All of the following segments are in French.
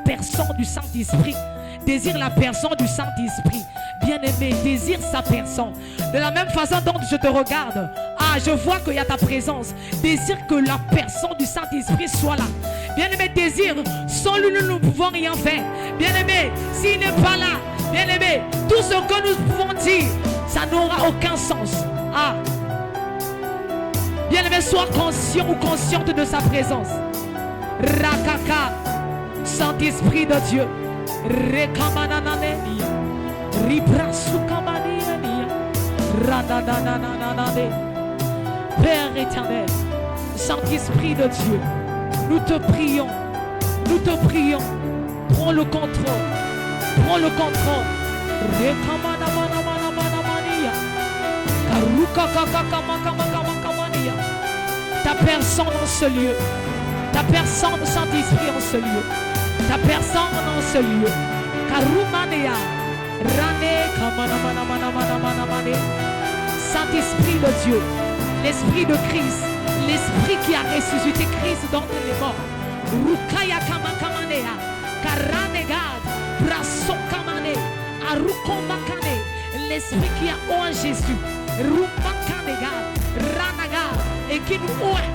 personne du Saint-Esprit. Désire la personne du Saint-Esprit. Bien-aimé, désire sa personne. De la même façon dont je te regarde, je vois qu'il y a ta présence. Désire que la personne du Saint-Esprit soit là. Bien-aimé, désire. Sans lui, nous ne pouvons rien faire. Bien-aimé, s'il n'est pas là, bien-aimé, tout ce que nous pouvons dire, ça n'aura aucun sens. Bien-aimé, sois conscient ou consciente de sa présence. Rakaka, Saint-Esprit de Dieu. Rekamananane, Ribrasukamani, Radadananane. Père éternel, Saint-Esprit de Dieu, nous te prions, prends le contrôle, ta personne en ce lieu, ta personne Saint-Esprit en ce lieu, ta personne en ce lieu, Karumania, Rane, Saint-Esprit de Dieu, l'Esprit de Christ, l'Esprit qui a ressuscité Christ d'entre les morts, Rukaya Kamakamania, Karanegad, Brasso Kamane, Arukomakane, l'Esprit qui a oint Jésus, Rumakanegad, Ranagad, et qui nous oint,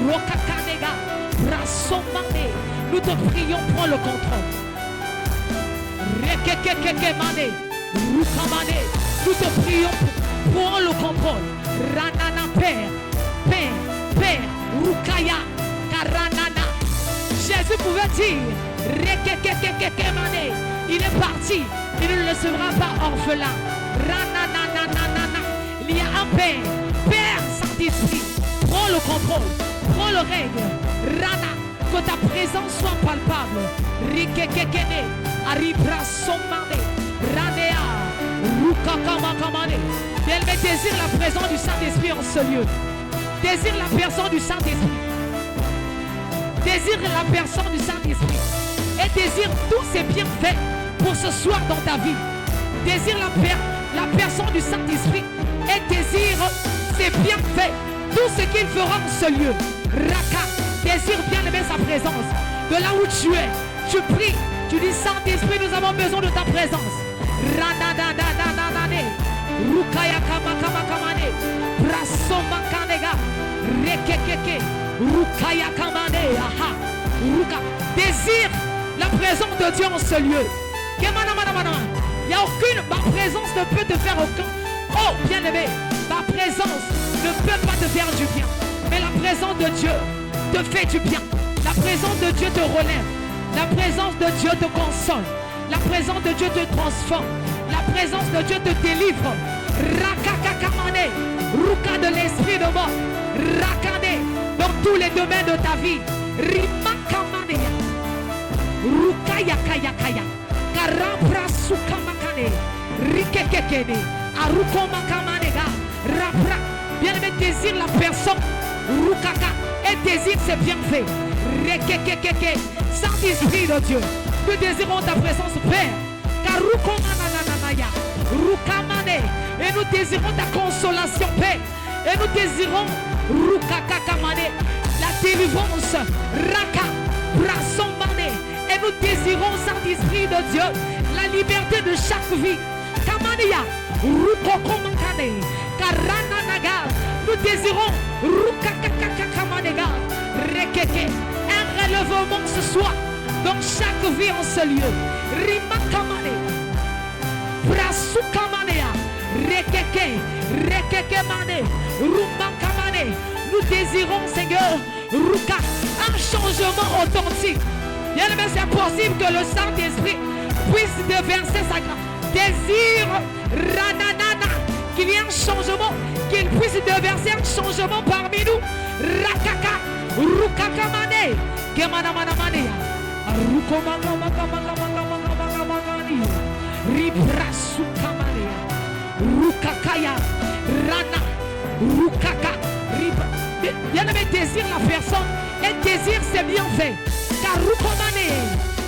Rokakanega, Brasso Mane. Nous te prions, prends le contrôle. Rekekekekemane, Rukamane, nous te prions, prends le contrôle. Ranana Père, Rukaya, Karanana. Jésus pouvait dire, Rekekekekemane, il est parti, il ne le laissera pas orphelin. Rananananana, il y a un Père Saint-Esprit, prends le contrôle, prends le règne. Rana, que ta présence soit palpable. Rikekekene, Aribra Somane, Ranea, Rukakamakamane. Elle désire la présence du Saint-Esprit en ce lieu. Désire la personne du Saint-Esprit. Désire la personne du Saint-Esprit. Et désire tous ses bienfaits pour ce soir dans ta vie. Désire la personne du Saint-Esprit. Et désire ses bienfaits. Tout ce qu'il fera en ce lieu. Raka, désire bien aimer sa présence. De là où tu es, tu pries. Tu dis, Saint-Esprit, nous avons besoin de ta présence. Ranadadadadadane. Rukaya Kamakamakane, Brasomakanega, Rekekeke, Rukaya Kamane, aha, Ruka. Désire la présence de Dieu en ce lieu. Il n'y a aucune, ma présence ne peut te faire aucun. Oh, bien-aimé, ma présence ne peut pas te faire du bien. Mais la présence de Dieu te fait du bien. La présence de Dieu te relève. La présence de Dieu te console. La présence de Dieu te transforme. La présence de Dieu te délivre. Rakakakamane, Ruka de l'esprit de mort. Rakane, dans tous les domaines de ta vie. Rimakamane, Rukayakayakaya, Karabrasukamakane, Rikekekene, Arukomakamanega, Rapra. Bien-aimé, désire la personne. Rukaka, et désire ses bienfaits. Rekekekeke, Saint-Esprit de Dieu. Nous désirons ta présence, Père. Karukomanananaya, Rukamane. Et nous désirons ta consolation, Père. Et nous désirons Rukakakamane, la délivrance. Raka, Brasombane. Et nous désirons, Saint-Esprit de Dieu, la liberté de chaque vie. Kamania, Rukokomakane, Karananaga. Nous désirons Rukakakamanega, Rekeke. Un relèvement ce soir dans chaque vie en ce lieu. Rimakamane, Brasukamanea, Rekeke, Rekekemane, Rumakamane. Nous désirons, Seigneur, Ruka, un changement authentique. Bien aimé, c'est possible que le Saint-Esprit puisse déverser sa grâce. Désire, Rananana, qu'il y ait un changement, qu'il puisse déverser un changement parmi nous. Rakaka, Rukakamane, Kemanamanamane, Rukomakamakamakamakamakamakamani, Ribrasukamane, Rukakaya, Rana, Rukaka, Ribra. Bien-aimé, désire la personne et désire ses bienfaits. Car Rukomane,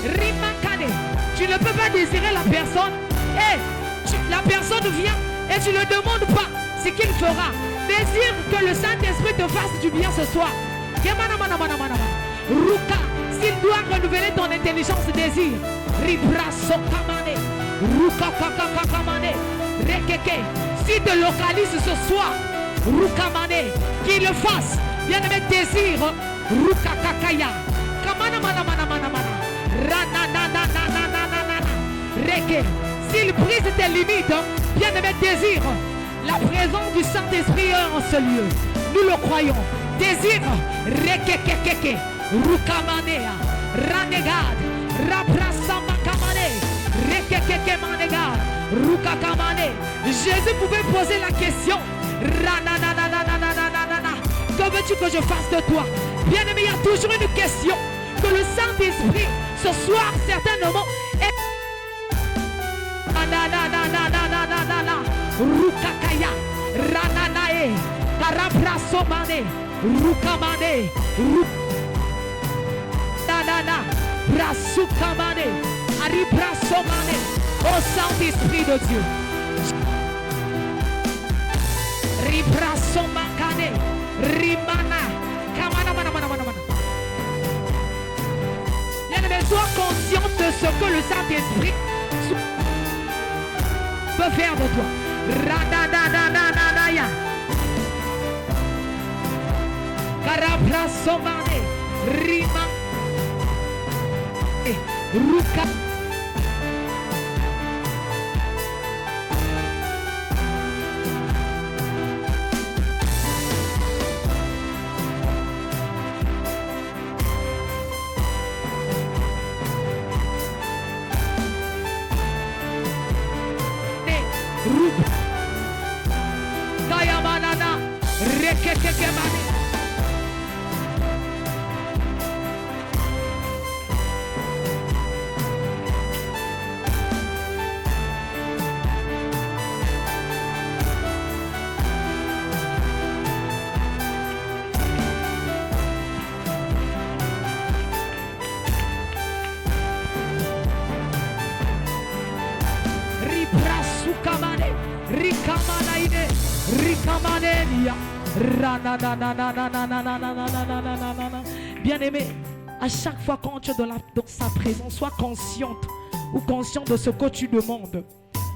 Rimakane, tu ne peux pas désirer la personne et la personne vient et tu ne demandes pas ce qu'il fera. Désire que le Saint-Esprit te fasse du bien ce soir. Ruka, S'il doit renouveler ton intelligence désir, Ribraso Kamane, Rukakaka Kamane, Rekeke. S'il te localise ce soir, Rukamane, qu'il le fasse. Bien-aimé, désir, Rukakakaya, Kamana mana mana mana mana, Rananananananana, Reke. S'il brise tes limites, bien-aimé, désir la présence du Saint-Esprit en ce lieu. Nous le croyons. Désir, Rekekekeke, Rukamanea, Ranegad, Rabrasamakamane, Rekekeke Manegad, Rukakamane. Jésus pouvait poser la question, Rananananananana, que veux-tu que je fasse de toi? Bien-aimé, il y a toujours une question que le Saint-Esprit, ce soir, certainement, est... Rukakaya, Rananae, Karabrasomane, Rukamane, Rukanana, Brasukamane, Aribrasomane, au Saint-Esprit de Dieu. Ribrasomakane, Rimana, Kamana, mana, mana, mana, mana. Bien-aimé, sois conscient de ce que le Saint-Esprit peut faire de toi. Radadadadadaya. Karabrasomane, Rima, Ruka. Kayamanana, Rekekekemane. Ribrasukamane, Rikamanaine, Rikamanenia. Bien-aimé, à chaque fois quand tu es dans sa présence, sois consciente ou conscient de ce que tu demandes.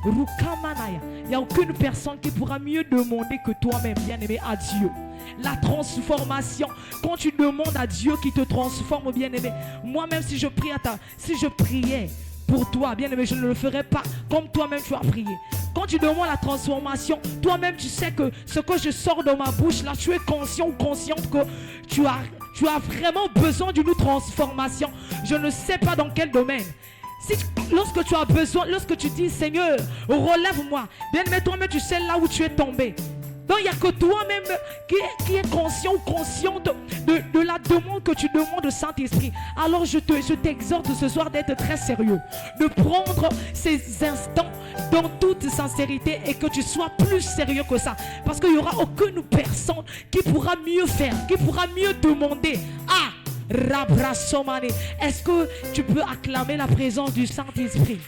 Rukamanaya. Il n'y a aucune personne qui pourra mieux demander que toi-même, bien-aimé, à Dieu. La transformation, quand tu demandes à Dieu qui te transforme, bien-aimé. Moi-même, si je priais pour toi, bien-aimé, je ne le ferai pas comme toi-même tu as prié. Quand tu demandes la transformation, toi-même tu sais que ce que je sors de ma bouche, là, tu es conscient ou consciente que tu as vraiment besoin d'une transformation. Je ne sais pas dans quel domaine. Lorsque tu as besoin, lorsque tu dis Seigneur, relève-moi, bien-aimé, toi-même tu sais là où tu es tombé. Donc il n'y a que toi-même qui est conscient ou consciente de la demande que tu demandes au Saint-Esprit. Alors je t'exhorte ce soir d'être très sérieux, de prendre ces instants dans toute sincérité et que tu sois plus sérieux que ça. Parce qu'il n'y aura aucune personne qui pourra mieux faire, qui pourra mieux demander. Ah, Rabrasomane, est-ce que tu peux acclamer la présence du Saint-Esprit?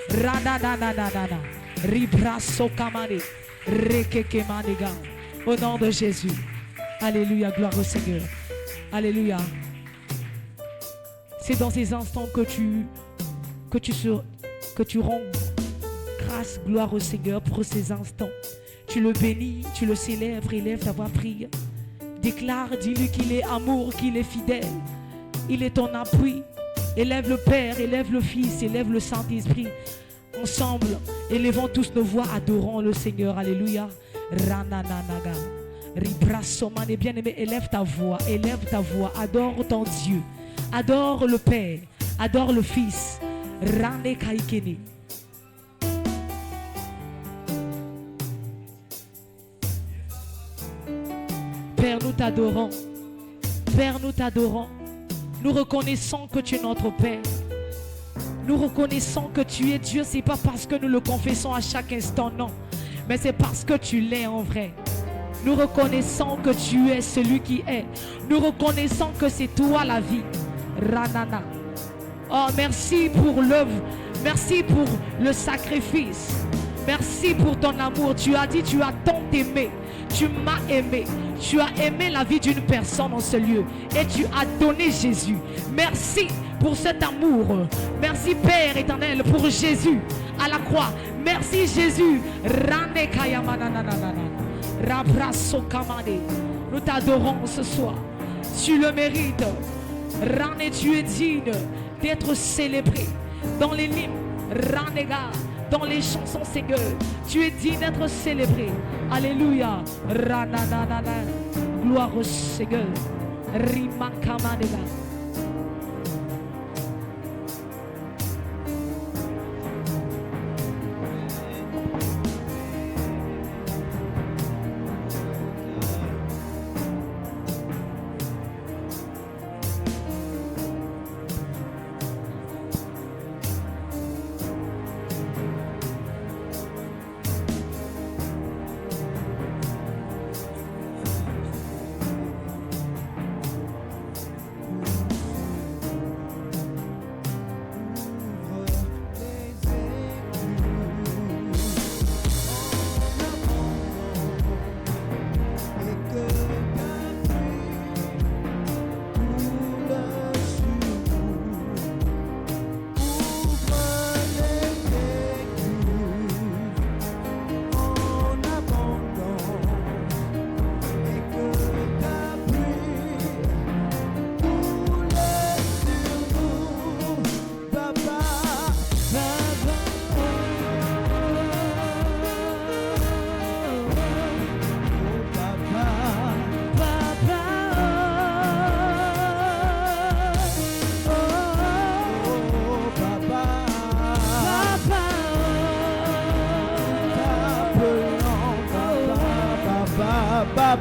Radadadadadada, Ribrasokamane. Au nom de Jésus. Alléluia, gloire au Seigneur. Alléluia. C'est dans ces instants que tu rends grâce, gloire au Seigneur pour ces instants. Tu le bénis, tu le célèbres, élève ta voix, prie. Déclare, dis-lui qu'il est amour, qu'il est fidèle. Il est ton appui. Élève le Père, élève le Fils, élève le Saint-Esprit. Ensemble, élevons tous nos voix, adorons le Seigneur. Alléluia. Ranananaga. Ribrasomane, bien-aimé, élève ta voix, adore ton Dieu. Adore le Père, adore le Fils. Rane kaikene. Père, nous t'adorons. Père, nous t'adorons. Nous reconnaissons que tu es notre Père. Nous reconnaissons que tu es Dieu. Ce n'est pas parce que nous le confessons à chaque instant, non. Mais c'est parce que tu l'es en vrai. Nous reconnaissons que tu es celui qui est. Nous reconnaissons que c'est toi la vie. Ranana. Oh, merci pour l'œuvre. Merci pour le sacrifice. Merci pour ton amour. Tu as dit, tu as tant aimé. Tu m'as aimé. Tu as aimé la vie d'une personne en ce lieu. Et tu as donné Jésus. Merci pour cet amour. Merci Père éternel pour Jésus à la croix. Merci Jésus. Nous t'adorons ce soir. Tu le mérites. Rane, tu es digne d'être célébré dans les hymnes. Ranega, dans les chansons, Seigneur. Tu es digne d'être célébré. Alléluia. Rananana. Gloire au Seigneur. Rimakamanega.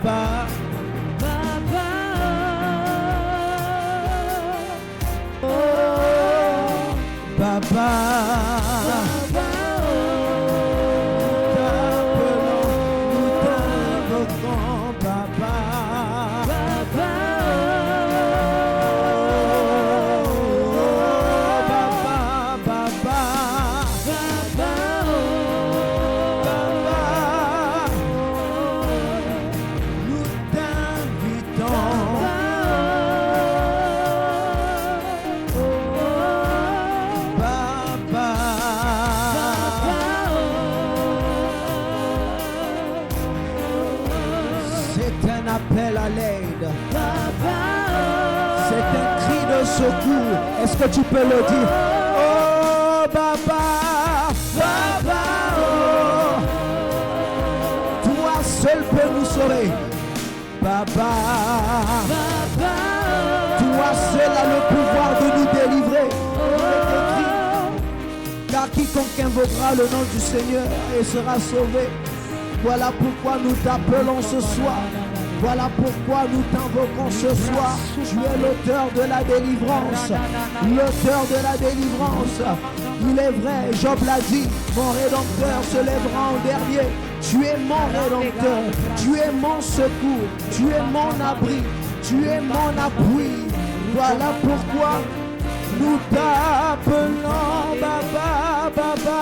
Baba, Baba, oh, Baba, nous t'invoquons, Baba, Baba, Baba, Baba. Appel à l'aide. C'est un cri de secours. Est-ce que tu peux le dire? Oh Baba, Baba, oh. Toi seul peux nous sauver. Baba, Baba, toi seul as le pouvoir de nous délivrer. Car quiconque invoquera le nom du Seigneur et sera sauvé. Voilà pourquoi nous t'appelons ce soir. Voilà pourquoi nous t'invoquons ce soir. Tu es l'auteur de la délivrance. L'auteur de la délivrance. Il est vrai, Job l'a dit, mon rédempteur se lèvera en dernier. Tu es mon rédempteur. Tu es mon secours. Tu es mon abri. Tu es mon appui. Voilà pourquoi nous t'appelons Baba, Baba,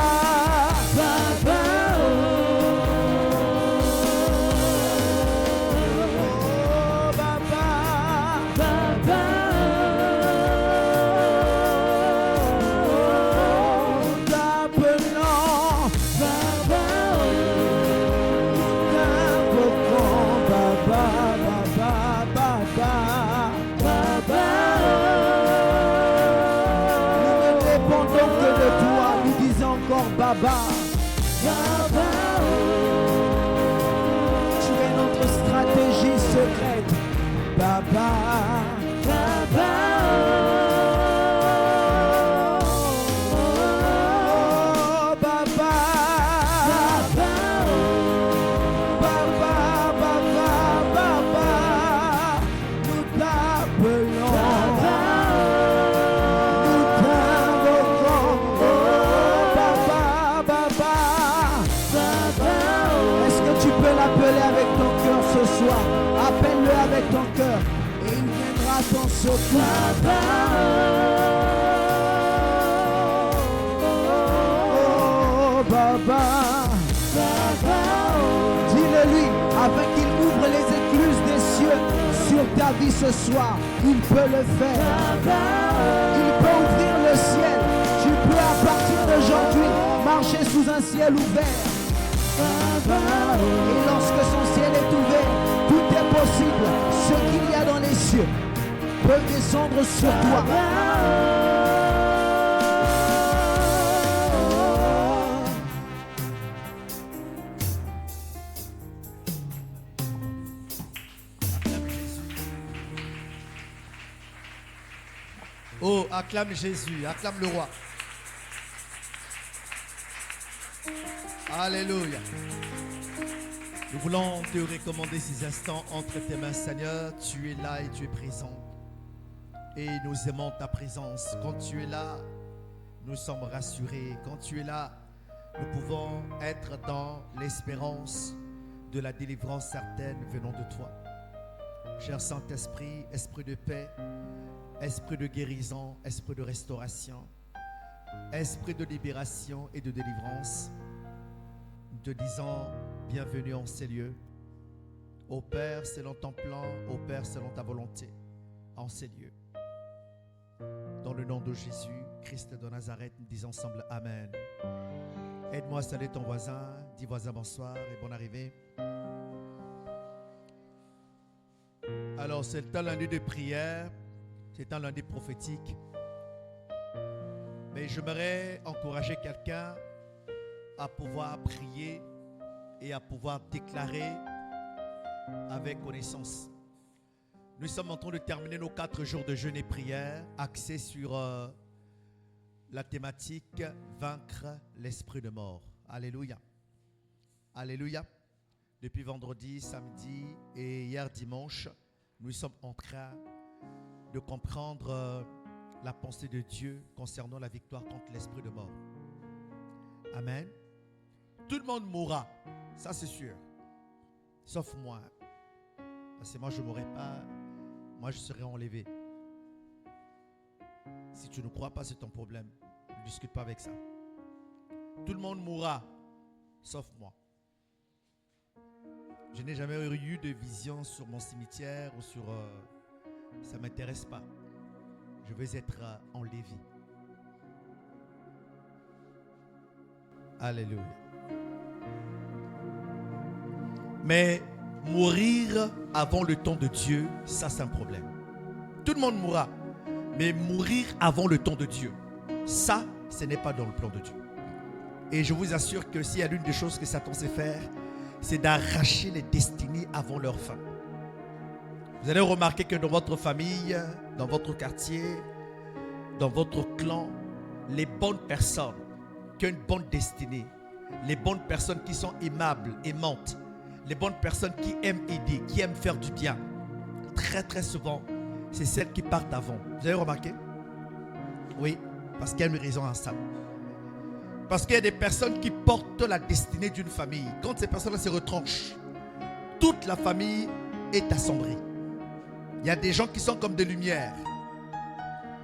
Baba, oh. Baba, Baba, tu es notre stratégie secrète. Baba, Baba, oh, Baba, Baba, Baba, Baba, Baba, nous t'appelons. Appelle-le avec ton cœur ce soir. Appelle-le avec ton cœur et il viendra à ton secours. Oh, Baba. ta vie ce soir, il peut le faire. Il peut ouvrir le ciel. Tu peux à partir d'aujourd'hui marcher sous un ciel ouvert. Et lorsque son ciel est ouvert, tout est possible. Ce qu'il y a dans les cieux peut descendre sur toi. Oh, acclame Jésus, acclame le roi. Alléluia. Nous voulons te recommander ces instants entre tes mains, Seigneur. Tu es là et tu es présent. Et nous aimons ta présence. Quand tu es là, nous sommes rassurés. Quand tu es là, nous pouvons être dans l'espérance de la délivrance certaine venant de toi. Cher Saint-Esprit, Esprit de paix, Esprit de guérison, Esprit de restauration, Esprit de libération et de délivrance, nous te disons bienvenue en ces lieux. Ô Père, selon ton plan, ô Père, selon ta volonté, en ces lieux. Dans le nom de Jésus, Christ de Nazareth, nous disons ensemble Amen. Aide-moi à saluer ton voisin. Dis voisin bonsoir et bonne arrivée. Alors, c'est un lundi de prière. C'est un lundi prophétique. Mais j'aimerais encourager quelqu'un à pouvoir prier et à pouvoir déclarer avec connaissance. Nous sommes en train de terminer nos 4 jours de jeûne et prière axés sur la thématique vaincre l'esprit de mort. Alléluia. Alléluia. Depuis vendredi, samedi et hier dimanche, nous sommes en train de comprendre la pensée de Dieu concernant la victoire contre l'esprit de mort. Amen. Tout le monde mourra, ça c'est sûr. Sauf moi. Parce que moi je ne mourrai pas, moi je serai enlevé. Si tu ne crois pas, c'est ton problème. Ne discute pas avec ça. Tout le monde mourra, sauf moi. Je n'ai jamais eu de vision sur mon cimetière ou sur... ça ne m'intéresse pas. Je veux être enlevé. Alléluia. Mais mourir avant le temps de Dieu, ça c'est un problème. Tout le monde mourra. Mais mourir avant le temps de Dieu, ça, ce n'est pas dans le plan de Dieu. Et je vous assure que s'il y a l'une des choses que Satan sait faire, c'est d'arracher les destinées avant leur fin. Vous allez remarquer que dans votre famille, dans votre quartier, dans votre clan, les bonnes personnes qui ont une bonne destinée, les bonnes personnes qui sont aimables, aimantes, les bonnes personnes qui aiment aider, qui aiment faire du bien, très très souvent, c'est celles qui partent avant. Vous avez remarqué? Oui, parce qu'il y a une raison à ça. Parce qu'il y a des personnes qui portent la destinée d'une famille. Quand ces personnes-là se retranchent, toute la famille est assombrie. Il y a des gens qui sont comme des lumières.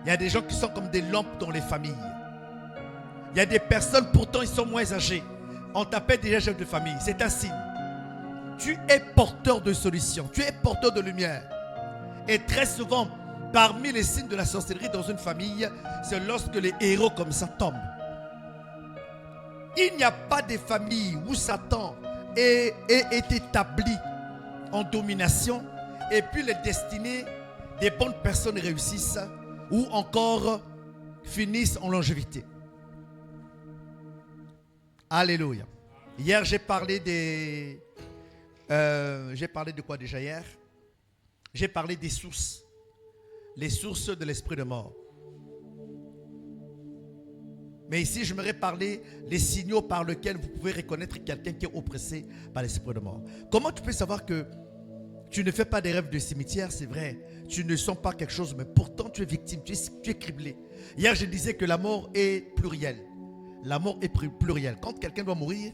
Il y a des gens qui sont comme des lampes dans les familles. Il y a des personnes, pourtant ils sont moins âgés. On t'appelle déjà chef de famille. C'est un signe. Tu es porteur de solutions. Tu es porteur de lumière. Et très souvent, parmi les signes de la sorcellerie dans une famille, c'est lorsque les héros comme ça tombent. Il n'y a pas de famille où Satan est établi en domination et puis les destinées des bonnes personnes réussissent ou encore finissent en longévité. Alléluia. Hier, j'ai parlé de quoi déjà hier? J'ai parlé des sources. Les sources de l'esprit de mort. Mais ici, j'aimerais parler des signaux par lesquels vous pouvez reconnaître quelqu'un qui est oppressé par l'esprit de mort. Comment tu peux savoir que tu ne fais pas des rêves de cimetière? C'est vrai, tu ne sens pas quelque chose, mais pourtant tu es victime, tu es criblé. Hier, je disais que la mort est plurielle. La mort est plurielle. Quand quelqu'un doit mourir,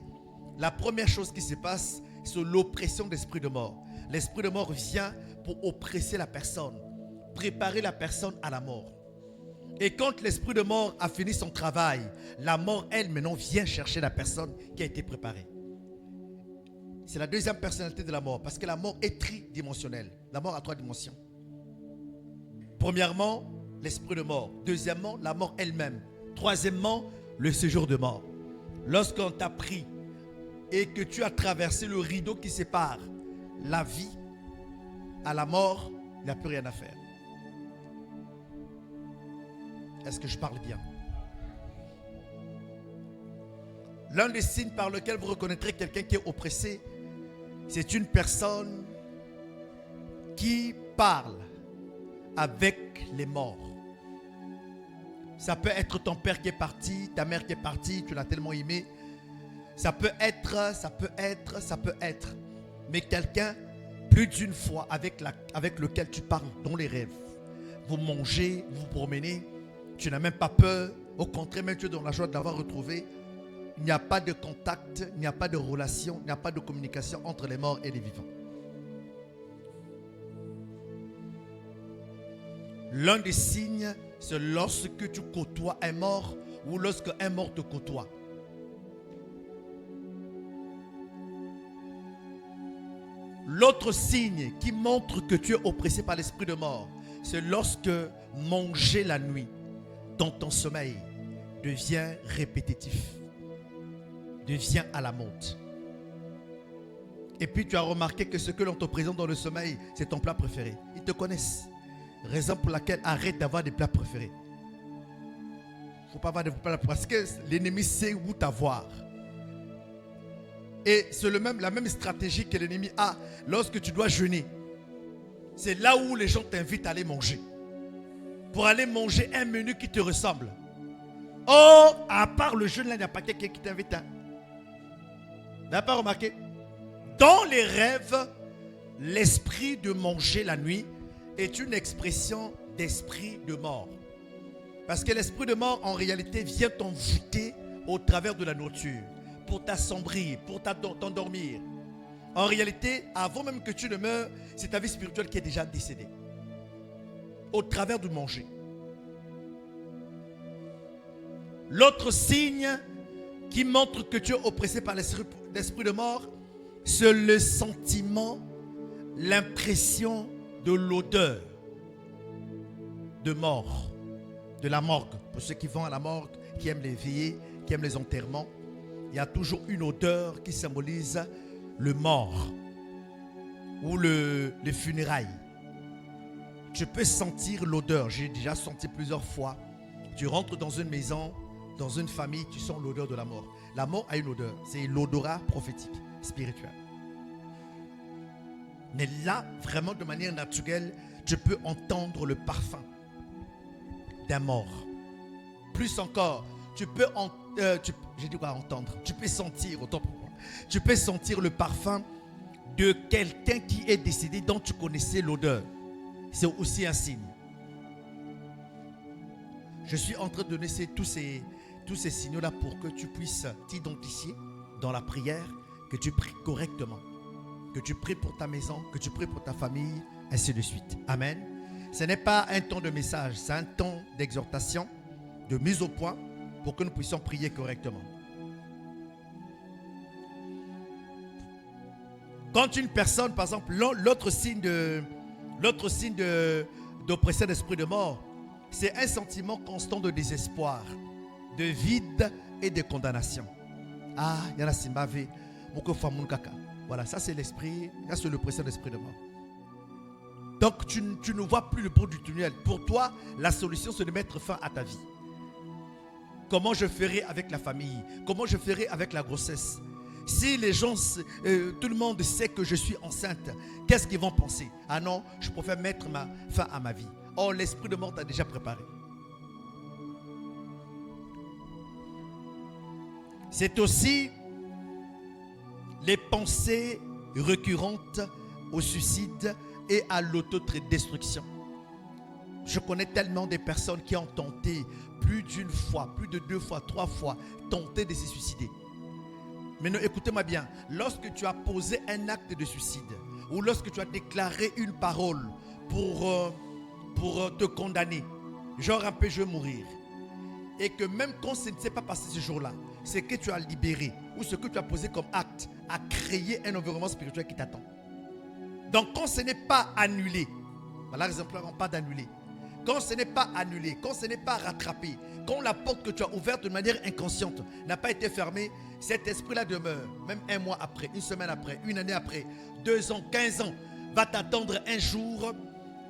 la première chose qui se passe, c'est l'oppression de l'esprit de mort. L'esprit de mort vient pour oppresser la personne, préparer la personne à la mort. Et quand l'esprit de mort a fini son travail, la mort, elle, maintenant, vient chercher la personne qui a été préparée. C'est la deuxième personnalité de la mort. Parce que la mort est tridimensionnelle. La mort a 3 dimensions. Premièrement, l'esprit de mort. Deuxièmement, la mort elle-même. Troisièmement, le séjour de mort. Lorsqu'on t'a pris et que tu as traversé le rideau qui sépare la vie à la mort, il n'y a plus rien à faire. Est-ce que je parle bien? L'un des signes par lequel vous reconnaîtrez quelqu'un qui est oppressé, c'est une personne qui parle avec les morts. Ça peut être ton père qui est parti, ta mère qui est partie, tu l'as tellement aimé. Ça peut être. Mais quelqu'un, plus d'une fois, avec lequel tu parles dans les rêves. Vous mangez, vous promenez, tu n'as même pas peur. Au contraire, même tu es dans la joie de l'avoir retrouvé. Il n'y a pas de contact, il n'y a pas de relation, il n'y a pas de communication entre les morts et les vivants. L'un des signes, c'est lorsque tu côtoies un mort ou lorsque un mort te côtoie. L'autre signe qui montre que tu es oppressé par l'esprit de mort, c'est lorsque manger la nuit dans ton sommeil devient répétitif, devient à la mode. Et puis tu as remarqué que ce que l'on te présente dans le sommeil, c'est ton plat préféré. Ils te connaissent. Raison pour laquelle arrête d'avoir des plats préférés. Il ne faut pas avoir des plats parce que l'ennemi sait où t'avoir. Et c'est la même stratégie que l'ennemi a lorsque tu dois jeûner. C'est là où les gens t'invitent à aller manger. Pour aller manger un menu qui te ressemble. Or, à part le jeûne, là, il n'y a pas quelqu'un qui t'invite. Vous n'avez pas remarqué? Dans les rêves, l'esprit de manger la nuit est une expression d'esprit de mort. Parce que l'esprit de mort, en réalité, vient t'envoûter au travers de la nourriture, pour t'assombrir, pour t'endormir. En réalité, avant même que tu ne meures, c'est ta vie spirituelle qui est déjà décédée. Au travers du manger. L'autre signe qui montre que tu es oppressé par l'esprit de mort, c'est le sentiment, l'impression de l'odeur de mort, de la morgue. Pour ceux qui vont à la morgue, qui aiment les veillées, qui aiment les enterrements, il y a toujours une odeur qui symbolise le mort ou les funérailles. Tu peux sentir l'odeur. J'ai déjà senti plusieurs fois. Tu rentres dans une maison, dans une famille, tu sens l'odeur de la mort. La mort a une odeur. C'est l'odorat prophétique, spirituel. Mais là, vraiment de manière naturelle, tu peux entendre le parfum d'un mort. Plus encore, tu peux entendre. Tu peux sentir, autant pour moi. Tu peux sentir le parfum de quelqu'un qui est décédé dont tu connaissais l'odeur. C'est aussi un signe. Je suis en train de donner tous ces signaux-là pour que tu puisses t'identifier dans la prière, que tu pries correctement. Que tu pries pour ta maison, que tu pries pour ta famille, ainsi de suite. Amen. Ce n'est pas un temps de message, c'est un temps d'exhortation, de mise au point pour que nous puissions prier correctement. Quand une personne, par exemple, l'autre signe d'oppression d'esprit de mort, c'est un sentiment constant de désespoir, de vide et de condamnation. Ah, il y en a qui m'avaient beaucoup de caca. Voilà, ça c'est l'esprit, ça c'est l'oppression d'esprit de mort. Donc tu ne vois plus le bout du tunnel. Pour toi, la solution c'est de mettre fin à ta vie. Comment je ferai avec la famille? Comment je ferai avec la grossesse? Si les gens, tout le monde sait que je suis enceinte, qu'est-ce qu'ils vont penser? Ah non, je préfère mettre fin à ma vie. Or, l'esprit de mort t'a déjà préparé. C'est aussi les pensées récurrentes au suicide et à l'autodestruction. Je connais tellement de personnes qui ont tenté plus d'une fois, plus de 2 fois, 3 fois, tenté de se suicider. Maintenant, écoutez-moi bien. Lorsque tu as posé un acte de suicide ou lorsque tu as déclaré une parole pour te condamner, genre un peu je vais mourir, et que même quand ce ne s'est pas passé ce jour-là, ce que tu as libéré ou ce que tu as posé comme acte a créé un environnement spirituel qui t'attend. Donc quand ce n'est pas annulé, voilà exemplairement pas d'annuler. Quand ce n'est pas annulé, quand ce n'est pas rattrapé, quand la porte que tu as ouverte de manière inconsciente n'a pas été fermée, cet esprit-là demeure, même un mois après, une semaine après, une année après, 2 ans, 15 ans, va t'attendre un jour.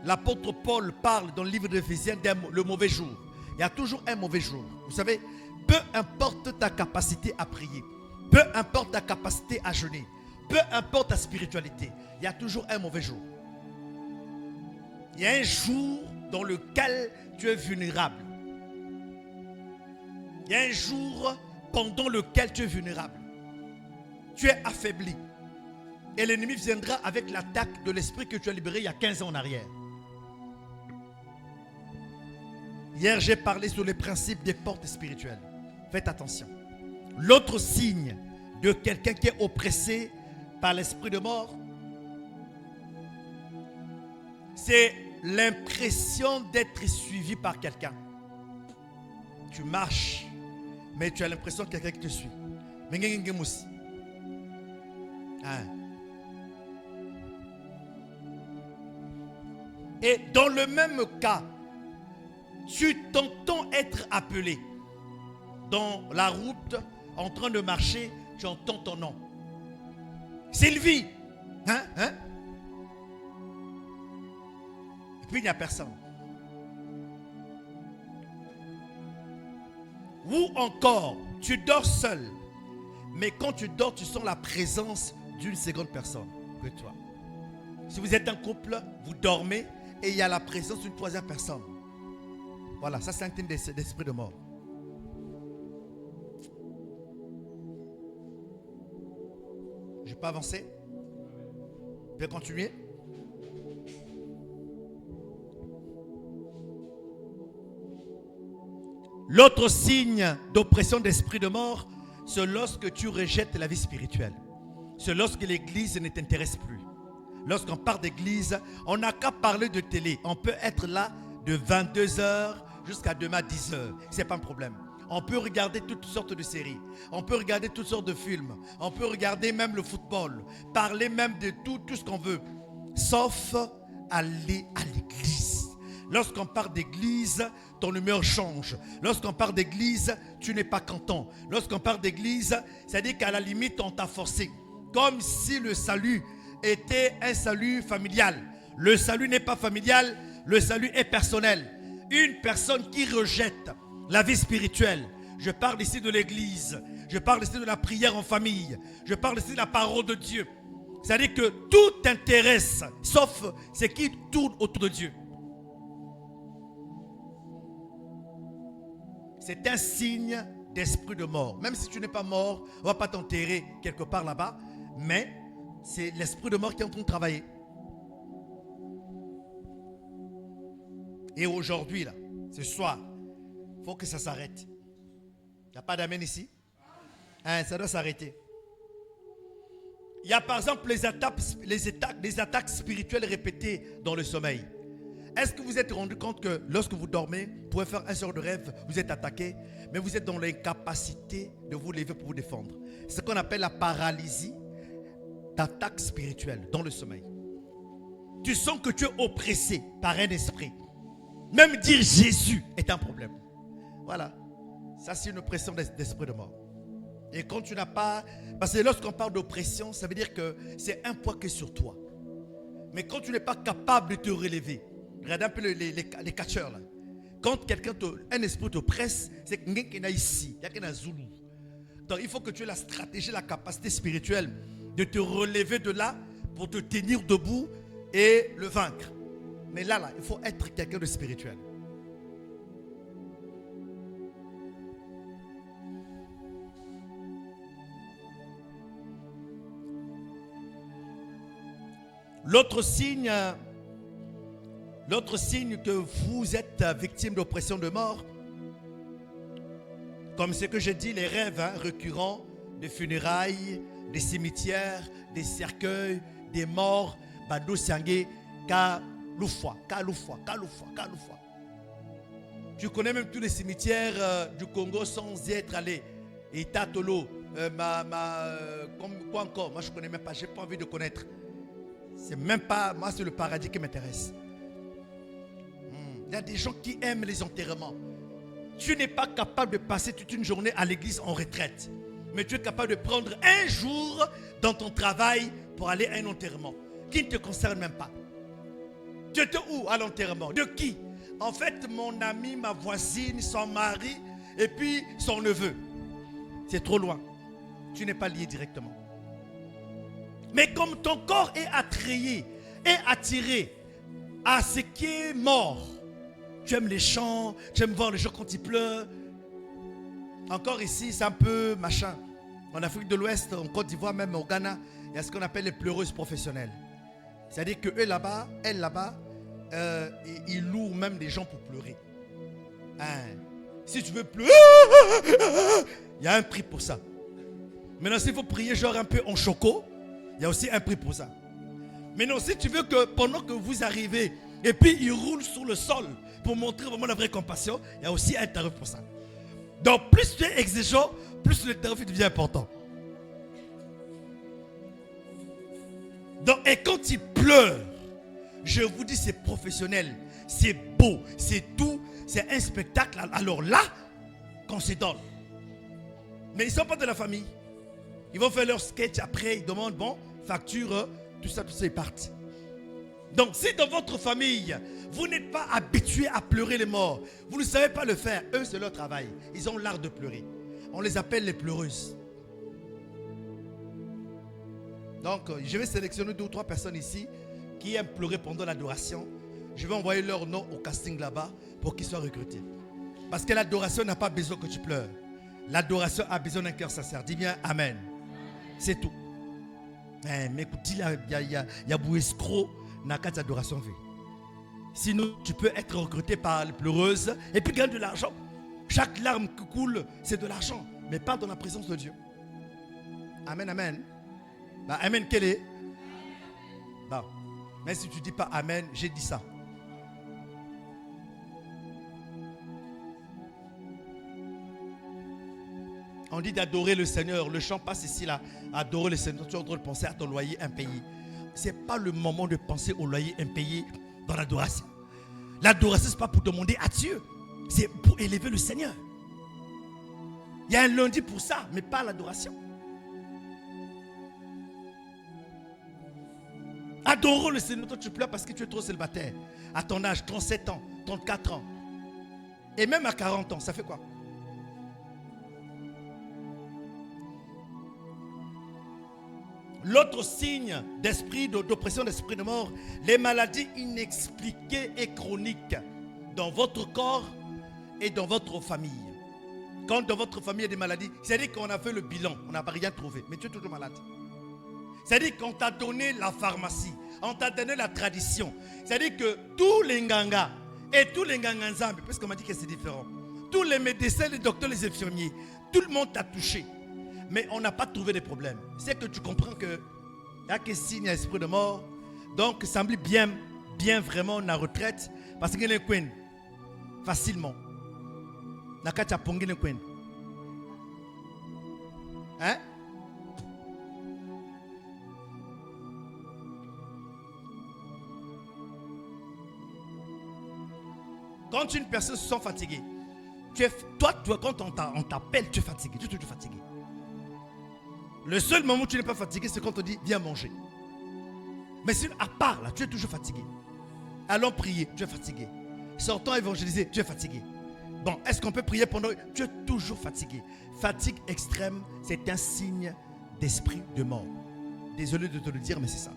L'apôtre Paul parle dans le livre d'Éphésiens le mauvais jour. Il y a toujours un mauvais jour. Vous savez, peu importe ta capacité à prier, peu importe ta capacité à jeûner, peu importe ta spiritualité, il y a toujours un mauvais jour. Il y a un jour dans lequel tu es vulnérable. Il y a un jour pendant lequel tu es vulnérable. Tu es affaibli. Et l'ennemi viendra avec l'attaque de l'esprit que tu as libéré il y a 15 ans en arrière. Hier, j'ai parlé sur les principes des portes spirituelles. Faites attention. L'autre signe de quelqu'un qui est oppressé par l'esprit de mort, c'est l'impression d'être suivi par quelqu'un. Tu marches, mais tu as l'impression que quelqu'un qui te suit. Et dans le même cas, tu t'entends être appelé. Dans la route, en train de marcher, tu entends ton nom. Sylvie. Et puis il n'y a personne. Ou encore, tu dors seul. Mais quand tu dors, tu sens la présence d'une seconde personne que toi. Si vous êtes un couple, vous dormez et il y a la présence d'une troisième personne. Voilà, ça c'est un signe d'esprit de mort. Je peux avancer? Je peux continuer? L'autre signe d'oppression d'esprit de mort, c'est lorsque tu rejettes la vie spirituelle. C'est lorsque l'église ne t'intéresse plus. Lorsqu'on parle d'église, on n'a qu'à parler de télé. On peut être là de 22h jusqu'à demain 10h. Ce n'est pas un problème. On peut regarder toutes sortes de séries. On peut regarder toutes sortes de films. On peut regarder même le football. Parler même de tout ce qu'on veut. Sauf aller à l'église. Lorsqu'on parle d'église, ton humeur change. Lorsqu'on parle d'église, tu n'es pas content. Lorsqu'on parle d'église, c'est-à-dire qu'à la limite, on t'a forcé. Comme si le salut était un salut familial. Le salut n'est pas familial, le salut est personnel. Une personne qui rejette la vie spirituelle, je parle ici de l'église, je parle ici de la prière en famille, je parle ici de la parole de Dieu. C'est-à-dire que tout t'intéresse, sauf ce qui tourne autour de Dieu. C'est un signe d'esprit de mort. Même si tu n'es pas mort, on ne va pas t'enterrer quelque part là-bas, mais c'est l'esprit de mort qui est en train de travailler. Et aujourd'hui, là, ce soir, il faut que ça s'arrête. Il n'y a pas d'amen ici? Ça doit s'arrêter. Il y a par exemple les attaques spirituelles répétées dans le sommeil. Est-ce que vous êtes rendu compte que lorsque vous dormez, vous pouvez faire un sort de rêve, vous êtes attaqué, mais vous êtes dans l'incapacité de vous lever pour vous défendre. C'est ce qu'on appelle la paralysie d'attaque spirituelle dans le sommeil. Tu sens que tu es oppressé par un esprit. Même dire Jésus est un problème. Voilà. Ça, c'est une oppression d'esprit de mort. Et quand tu n'as pas... Parce que lorsqu'on parle d'oppression, ça veut dire que c'est un poids qui est sur toi. Mais quand tu n'es pas capable de te relever, regarde un peu les catcheurs là. Quand un esprit te presse, c'est que quelqu'un est ici, il y a quelqu'un Zulu. Donc il faut que tu aies la stratégie, la capacité spirituelle de te relever de là pour te tenir debout et le vaincre. Mais là, il faut être quelqu'un de spirituel. L'autre signe que vous êtes victime d'oppression de mort, comme ce que j'ai dit, les rêves récurrents, des funérailles, des cimetières, des cercueils, des morts, Badou Sangé, Kaloufa. Tu connais même tous les cimetières du Congo sans y être allé. Et Tatolo, quoi encore? Moi je ne connais même pas, je n'ai pas envie de connaître. C'est même pas, moi c'est le paradis qui m'intéresse. Il y a des gens qui aiment les enterrements. Tu n'es pas capable de passer toute une journée à l'église en retraite. Mais tu es capable de prendre un jour dans ton travail pour aller à un enterrement qui ne te concerne même pas. Tu étais où à l'enterrement? De qui? En fait, mon ami, ma voisine, son mari et puis son neveu. C'est trop loin. Tu n'es pas lié directement. Mais comme ton corps est attrayé, est attiré à ce qui est mort, tu aimes les chants, tu aimes voir les gens quand il pleut. Encore ici, c'est un peu machin. En Afrique de l'Ouest, en Côte d'Ivoire, même au Ghana, il y a ce qu'on appelle les pleureuses professionnelles. C'est-à-dire que eux là-bas, elles là-bas, ils louent même des gens pour pleurer. Hein. Si tu veux pleurer, il y a un prix pour ça. Maintenant, s'il faut prier genre un peu en choco, il y a aussi un prix pour ça. Maintenant, si tu veux que pendant que vous arrivez, et puis ils roulent sur le sol pour montrer vraiment la vraie compassion, il y a aussi un tarif pour ça. Donc, plus tu es exigeant, plus le tarif devient important. Donc, et quand il pleure, je vous dis, c'est professionnel, c'est beau, c'est tout, c'est un spectacle. Alors là, qu'on se donne. Mais ils ne sont pas de la famille. Ils vont faire leur sketch après, ils demandent, bon, facture, tout ça, ils partent. Donc, si dans votre famille, vous n'êtes pas habitué à pleurer les morts, vous ne savez pas le faire, eux, c'est leur travail. Ils ont l'art de pleurer. On les appelle les pleureuses. Donc, je vais sélectionner 2 ou 3 personnes ici qui aiment pleurer pendant l'adoration. Je vais envoyer leur nom au casting là-bas pour qu'ils soient recrutés. Parce que l'adoration n'a pas besoin que tu pleures. L'adoration a besoin d'un cœur sincère. Dis bien Amen. C'est tout. Mais écoute, il y a beaucoup escrocs dans cette adoration. Sinon, tu peux être recruté par les pleureuses et puis gagner de l'argent. Chaque larme qui coule, c'est de l'argent. Mais pas dans la présence de Dieu. Amen, amen. Bah, amen, quel est? Bah, mais si tu ne dis pas amen, j'ai dit ça. On dit d'adorer le Seigneur. Le chant passe ici là. Adorer le Seigneur. Tu es en train de penser à ton loyer impayé. Ce n'est pas le moment de penser au loyer impayé dans l'adoration. L'adoration, ce n'est pas pour demander à Dieu. C'est pour élever le Seigneur. Il y a un lundi pour ça, mais pas l'adoration. Adorons le Seigneur. Toi, tu pleures parce que tu es trop célibataire. À ton âge, 37 ans, 34 ans. Et même à 40 ans, ça fait quoi? L'autre signe d'esprit, d'oppression d'esprit de mort, les maladies inexpliquées et chroniques dans votre corps et dans votre famille. Quand dans votre famille il y a des maladies, c'est-à-dire qu'on a fait le bilan, on n'a pas rien trouvé, mais tu es toujours malade. C'est-à-dire qu'on t'a donné la pharmacie, on t'a donné la tradition. C'est-à-dire que tous les ngangas et tous les nganganzambi, parce qu'on m'a dit que c'est différent, tous les médecins, les docteurs, les infirmiers, tout le monde t'a touché. Mais on n'a pas trouvé de problème. C'est que tu comprends que il n'y a que signe à esprit de mort. Donc, ça semble bien vraiment la retraite. Parce qu'il y a un coin. Facilement. Nakacha pongi le coin. Hein? Quand une personne se sent fatiguée, toi, quand on t'appelle, tu es fatigué. Tu es toujours fatigué. Le seul moment où tu n'es pas fatigué, c'est quand on dit viens manger. Mais sinon, à part là, tu es toujours fatigué. Allons prier, tu es fatigué. Sortons évangéliser, tu es fatigué. Bon, est-ce qu'on peut prier pendant... Tu es toujours fatigué. Fatigue extrême, c'est un signe d'esprit de mort. Désolé de te le dire, mais c'est ça.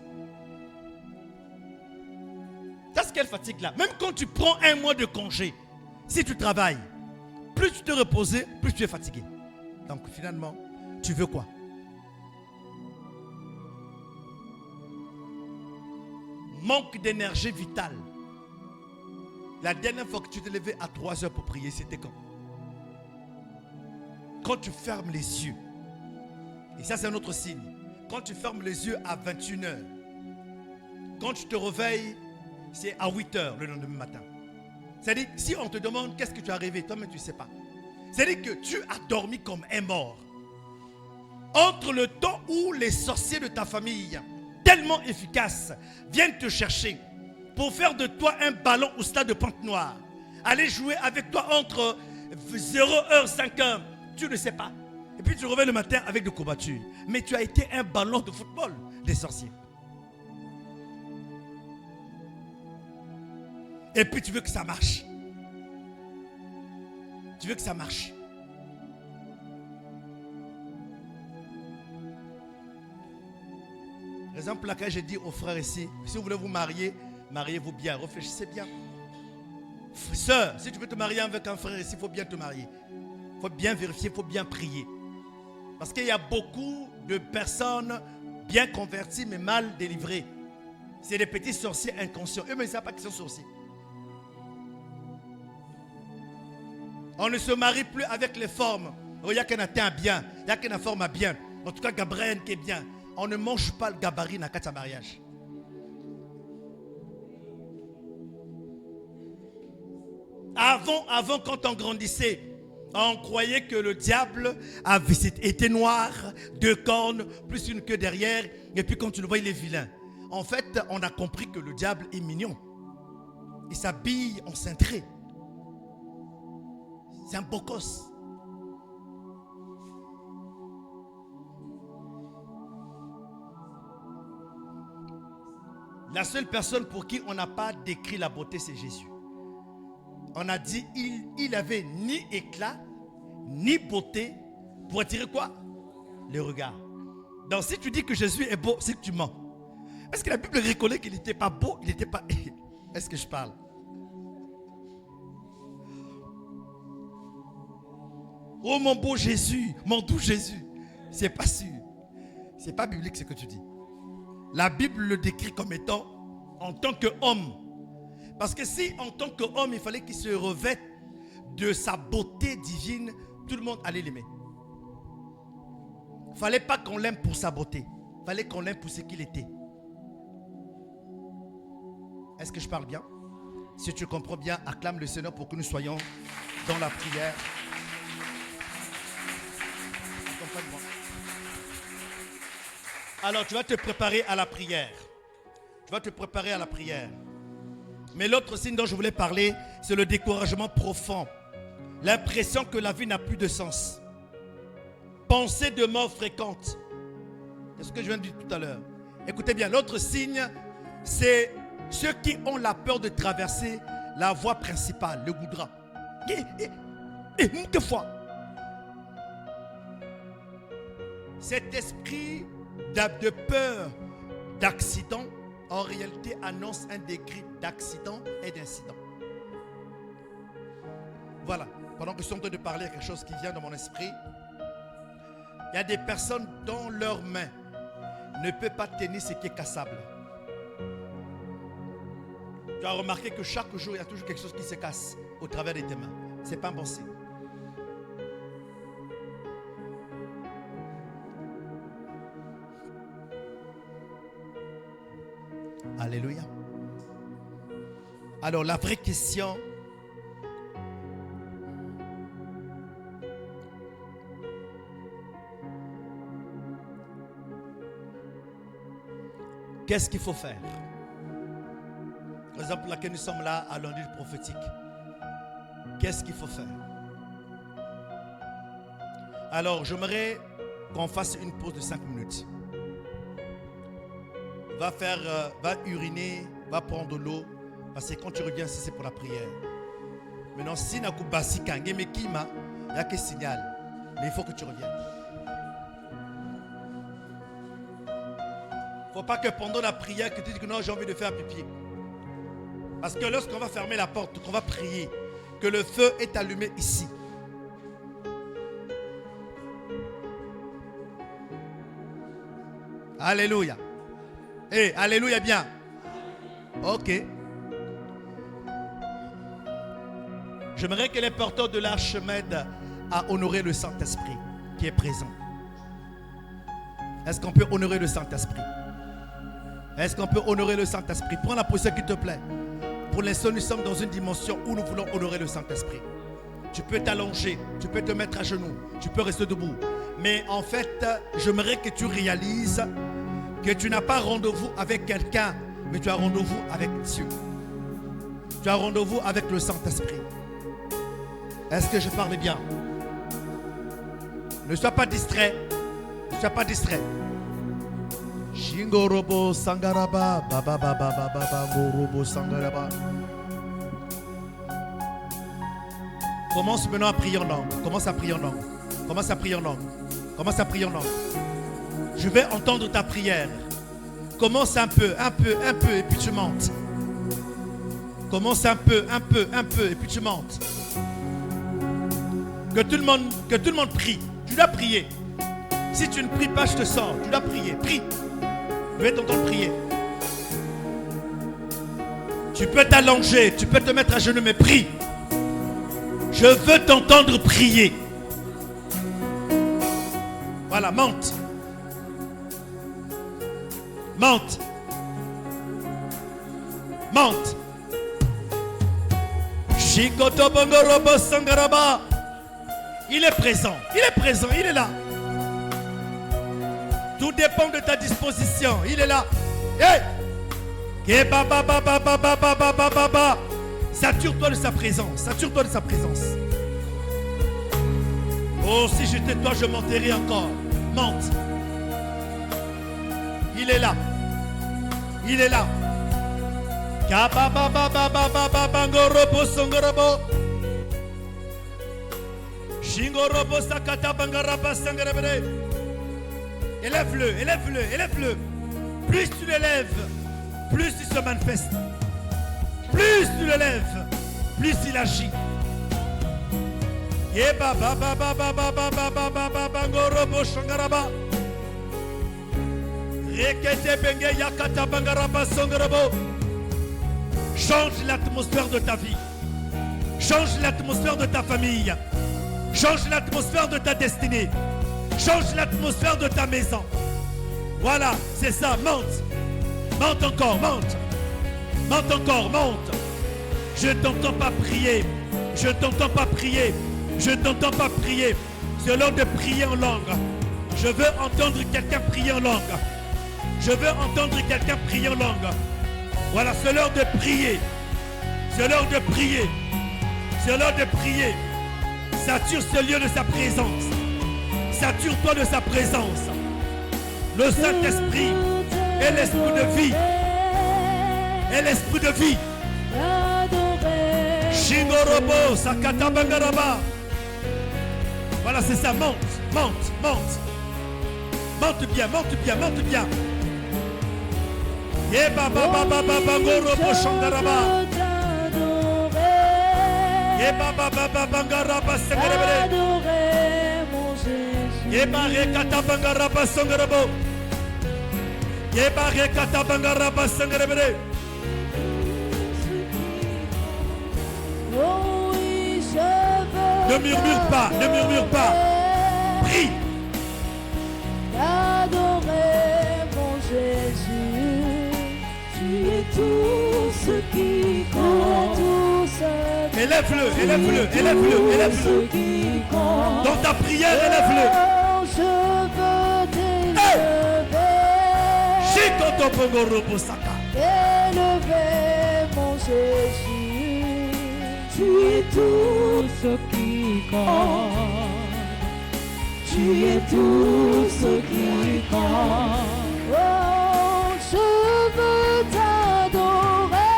T'as quelle fatigue là? Même quand tu prends 1 mois de congé, si tu travailles, plus tu te reposes, plus tu es fatigué. Donc finalement, tu veux quoi? Manque d'énergie vitale. La dernière fois que tu t'es levé à 3 heures pour prier, c'était quand? Quand tu fermes les yeux. Et ça, c'est un autre signe. Quand tu fermes les yeux à 21 heures. Quand tu te réveilles, c'est à 8 heures le lendemain matin. C'est-à-dire, si on te demande qu'est-ce que tu as rêvé, toi-même tu ne sais pas. C'est-à-dire que tu as dormi comme un mort. Entre le temps où les sorciers de ta famille, tellement efficaces, viennent te chercher pour faire de toi un ballon au stade de Pointe-Noire, aller jouer avec toi entre 0h et 5h, tu ne sais pas. Et puis tu reviens le matin avec des courbatures. Mais tu as été un ballon de football des sorciers. Et puis tu veux que ça marche. Tu veux que ça marche. Par exemple, là, quand j'ai dit aux frères ici, si vous voulez vous marier, mariez-vous bien, réfléchissez bien. Sœur, si tu veux te marier avec un frère ici, il faut bien te marier. Il faut bien vérifier, il faut bien prier. Parce qu'il y a beaucoup de personnes bien converties, mais mal délivrées. C'est des petits sorciers inconscients. Eux, mais ils ne savent pas qu'ils sont sorciers. On ne se marie plus avec les formes. Il y a qu'un atteint bien, il y a qu'une forme à bien. En tout cas, Gabriel qui est bien. On ne mange pas le gabarit dans le mariage. Avant, quand on grandissait, on croyait que le diable était noir, 2 cornes, plus une queue derrière. Et puis quand tu le vois, il est vilain. En fait, on a compris que le diable est mignon. Il s'habille en cintré. C'est un beau gosse. La seule personne pour qui on n'a pas décrit la beauté, c'est Jésus. On a dit il avait ni éclat, ni beauté pour attirer quoi? Le regard. Donc si tu dis que Jésus est beau, c'est que tu mens. Parce que la Bible reconnaît qu'il n'était pas beau, il n'était pas... Est-ce que je parle? Oh mon beau Jésus, mon doux Jésus. C'est pas sûr. C'est pas biblique ce que tu dis. La Bible le décrit comme étant en tant qu'homme. Parce que si en tant qu'homme, il fallait qu'il se revête de sa beauté divine, tout le monde allait l'aimer. Il ne fallait pas qu'on l'aime pour sa beauté. Il fallait qu'on l'aime pour ce qu'il était. Est-ce que je parle bien? Si tu comprends bien, acclame le Seigneur pour que nous soyons dans la prière. Accompagne-moi. Alors, tu vas te préparer à la prière. Tu vas te préparer à la prière. Mais l'autre signe dont je voulais parler, c'est le découragement profond. L'impression que la vie n'a plus de sens. Pensée de mort fréquente. C'est ce que je viens de dire tout à l'heure. Écoutez bien, l'autre signe, c'est ceux qui ont la peur de traverser la voie principale, le goudron. Et fois. Cet esprit de peur d'accident, en réalité, annonce un décret d'accident et d'incident. Voilà. Pendant que je suis en train de parler, il y a quelque chose qui vient dans mon esprit. Il y a des personnes dont leurs mains ne peuvent pas tenir ce qui est cassable. Tu as remarqué que chaque jour, il y a toujours quelque chose qui se casse au travers de tes mains. Ce n'est pas un bon signe. Alléluia. Alors la vraie question, qu'est-ce qu'il faut faire? Par exemple, là que nous sommes là à lundi prophétique, qu'est-ce qu'il faut faire? Alors j'aimerais qu'on fasse une pause de 5 minutes. Va uriner, va prendre de l'eau. Parce que quand tu reviens, c'est pour la prière. Maintenant, si tu n'as pas de il y a qu'un signal. Mais il faut que tu reviennes. Il ne faut pas que pendant la prière, que tu dis que non, j'ai envie de faire pipi. Parce que lorsqu'on va fermer la porte, qu'on va prier, que le feu est allumé ici. Alléluia. Hey, alléluia bien. Ok. J'aimerais que les porteurs de l'arche m'aident à honorer le Saint-Esprit qui est présent. Est-ce qu'on peut honorer le Saint-Esprit? Est-ce qu'on peut honorer le Saint-Esprit? Prends la position, s'il te plaît. pour l'instant, nous sommes dans une dimension où nous voulons honorer le Saint-Esprit. Tu peux t'allonger, tu peux te mettre à genoux, tu peux rester debout. Mais en fait, j'aimerais que tu réalises que tu n'as pas rendez-vous avec quelqu'un, mais tu as rendez-vous avec Dieu. Tu as rendez-vous avec le Saint-Esprit. Est-ce que je parle bien? Ne sois pas distrait. Ne sois pas distrait. Shingorobo sangaraba baba baba baba gorobo sangaraba. Commence maintenant à prier en langue. Commence à prier en langue. Commence à prier en langue. Commence à prier en langue. Je vais entendre ta prière. Commence un peu, et puis tu montes. Commence un peu, et puis tu montes. Que tout le monde prie. Tu dois prier. Si tu ne pries pas, je te sors. Tu dois prier. Prie. Je vais t'entendre prier. Tu peux t'allonger, tu peux te mettre à genoux, mais prie. Je veux t'entendre prier. Voilà, monte. Monte. Monte. Shikoto Bongorobo Sangaraba. Il est présent, il est là. Tout dépend de ta disposition, il est là. Hey! Sature-toi de sa présence, sature-toi de sa présence. Oh, si j'étais toi, je monterais encore. Monte. Il est là. Il est là. Élève-le, élève-le, élève-le. Plus tu l'élèves, plus il se manifeste. Plus tu l'élèves, plus il agit. Change l'atmosphère de ta vie. Change l'atmosphère de ta famille. Change l'atmosphère de ta destinée. Change l'atmosphère de ta maison. Voilà, c'est ça, monte. Monte encore, monte. Monte encore, monte. Je ne t'entends pas prier. Je ne t'entends pas prier. Je ne t'entends pas prier. C'est l'heure de prier en langue. Je veux entendre quelqu'un prier en langue. Je veux entendre quelqu'un prier en langue. Voilà, c'est l'heure de prier. C'est l'heure de prier. C'est l'heure de prier. Sature ce lieu de sa présence. Sature-toi de sa présence. Le Saint-Esprit est l'esprit de vie. Est l'esprit de vie. Shingorobo Sakata Bangaraba. Voilà, c'est ça. Monte, monte, monte. Monte bien, monte bien, monte bien. Yeba baba baba bangorobo shangaraba. Yeba baba baba bangaraba sangarabere. Yeba rekata bangaraba sangarabo. Yeba rekata bangaraba sangarabere. Ne murmure pas, ne murmure pas. Prie. Adorer mon Jésus, tu es tout ce qui compte. Élève-le, élève-le, élève-le, élève-le. Dans ta prière, élève-le. Je veux t'élever. Élever mon Jésus, tu es tout ce qui compte. Tu es tout ce qui compte. Oh, je veux t'adorer.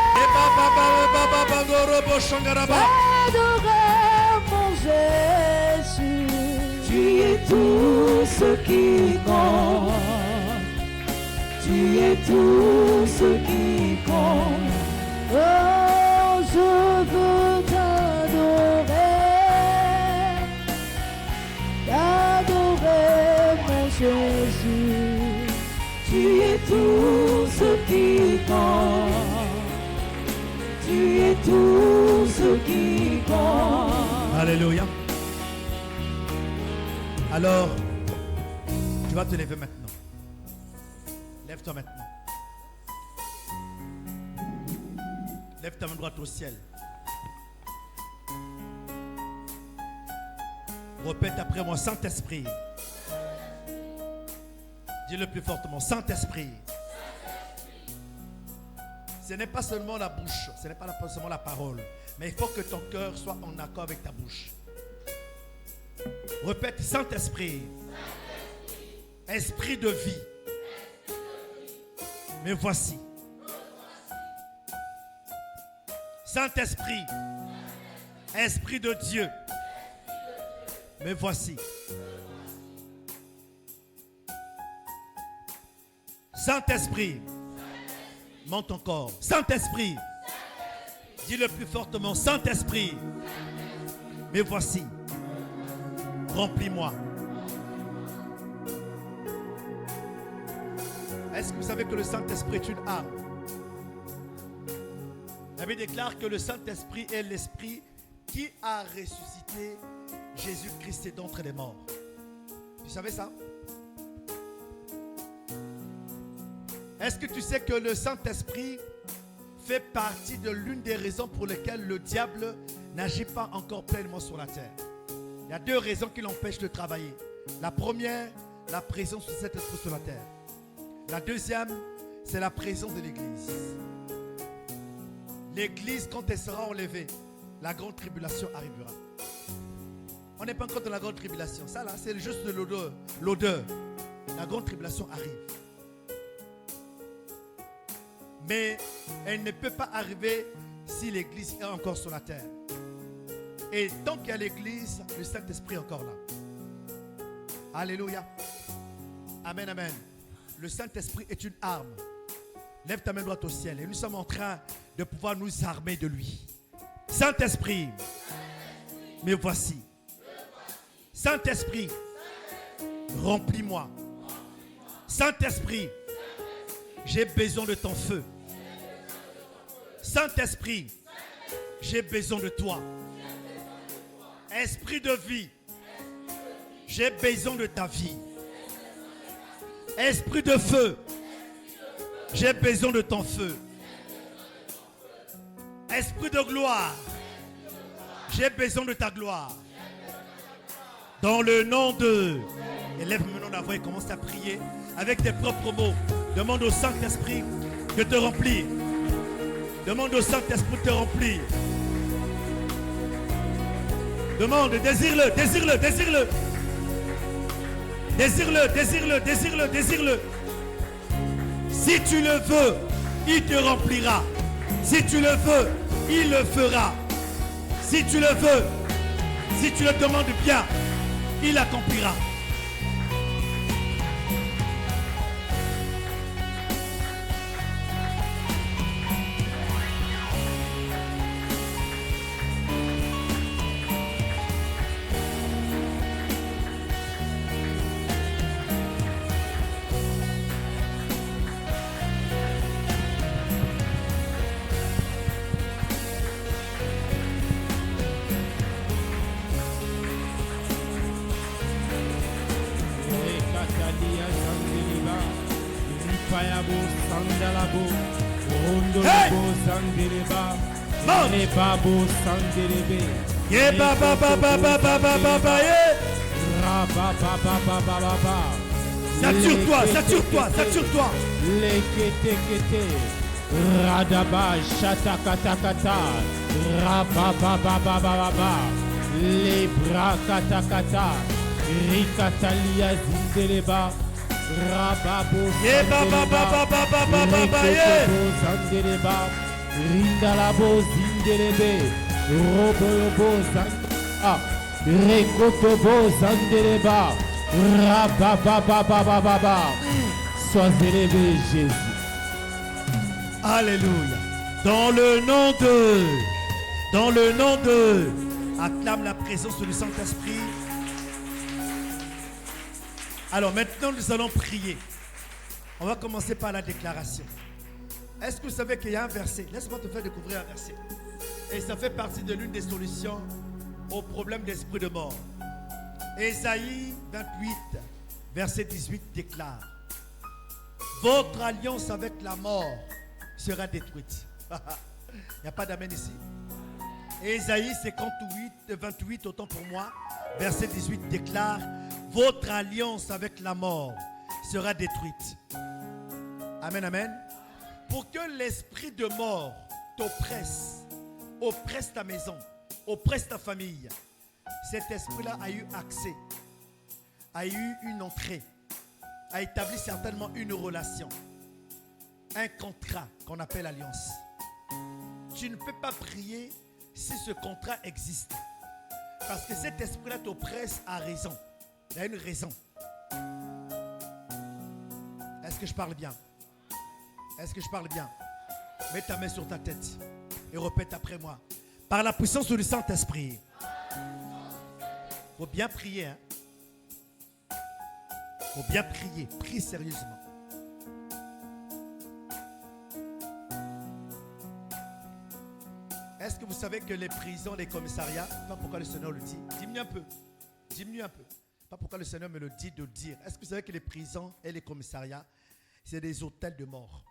Adorer mon Jésus. Tu es tout ce qui compte. Tu es tout ce qui compte. Oh, je veux t'adorer. Adorer mon Jésus, tu es tout ce qui compte. Tu es tout ce qui compte. Alléluia. Alors, tu vas te lever maintenant. Lève-toi maintenant. Lève ta main droite au ciel. Répète après moi, Saint-Esprit. Dis-le plus fortement, Saint-Esprit. Ce n'est pas seulement la bouche, ce n'est pas seulement la parole, mais il faut que ton cœur soit en accord avec ta bouche. Répète, Saint-Esprit. Esprit de vie. Me voici. Saint-Esprit. Esprit de Dieu. Me voici. Saint-Esprit. Monte encore. Saint-Esprit. Dis-le plus fortement. Saint-Esprit. Me voici. Remplis-moi. Est-ce que vous savez que le Saint-Esprit est une arme? La Bible déclare que le Saint-Esprit est l'Esprit qui a ressuscité Jésus-Christ d'entre les morts. Tu savais ça? Est-ce que tu sais que le Saint-Esprit fait partie de l'une des raisons pour lesquelles le diable n'agit pas encore pleinement sur la terre? Il y a deux raisons qui l'empêchent de travailler. La première, la présence de cet esprit sur la terre. La deuxième, c'est la présence de l'Église. L'Église, quand elle sera enlevée, la grande tribulation arrivera. On n'est pas encore dans la grande tribulation. Ça là, c'est juste de l'odeur. L'odeur. La grande tribulation arrive. Mais elle ne peut pas arriver si l'Église est encore sur la terre. Et tant qu'il y a l'Église, le Saint-Esprit est encore là. Alléluia. Amen, amen. Le Saint-Esprit est une arme. Lève ta main droite au ciel. Et nous sommes en train de pouvoir nous armer de lui. Saint-Esprit, me voici. Saint-Esprit, remplis-moi. Saint-Esprit, j'ai besoin de ton feu. Saint-Esprit, j'ai besoin de toi. Esprit de vie, j'ai besoin de ta vie. Esprit de feu, j'ai besoin de ton feu. Esprit de gloire, j'ai besoin de ta gloire. Dans le nom de... Élève maintenant la voix et commence à prier avec tes propres mots. Demande au Saint-Esprit de te remplir. Demande au Saint-Esprit de te remplir. Demande, désire-le, désire-le, désire-le. Désire-le, désire-le, désire-le, désire-le. Si tu le veux, il te remplira. Si tu le veux, il le fera. Si tu le veux, si tu le demandes bien, il accomplira. Sature-toi, sature-toi, sature-toi. Radaba Shata Rabababababa Lebra Katakata Rikatalia Zindeleba Rababo Zandeleba Rindalabo Zindelebe Robobo Zandela Rekotobo Zandeleba Rabababababa. Sois élevé Jésus. Alléluia. Dans le nom de, acclame la présence du Saint-Esprit. Alors maintenant nous allons prier. On va commencer par la déclaration. Est-ce que vous savez qu'il y a un verset? Laisse-moi te faire découvrir un verset. Et ça fait partie de l'une des solutions au problème d'esprit de mort. Ésaïe 28, verset 18 déclare: votre alliance avec la mort sera détruite. Il n'y a pas d'amen ici. Ésaïe 58, 28, autant pour moi, verset 18 déclare: votre alliance avec la mort sera détruite. Amen, amen. Pour que l'esprit de mort t'oppresse, oppresse ta maison, oppresse ta famille, cet esprit-là a eu accès, a eu une entrée, a établi certainement une relation, un contrat qu'on appelle alliance. Tu ne peux pas prier si ce contrat existe. Parce que cet esprit-là t'oppresse à raison. Il y a une raison. Est-ce que je parle bien? Est-ce que je parle bien? Mets ta main sur ta tête et répète après moi. Par la puissance du Saint-Esprit. Il faut bien prier. Hein? Il faut bien prier. Prie sérieusement. Est-ce que vous savez que les prisons, les commissariats, pas pourquoi le Seigneur le dit, diminue un peu. Diminue un peu. Pas pourquoi le Seigneur me le dit de le dire. Est-ce que vous savez que les prisons et les commissariats, c'est des hôtels de mort?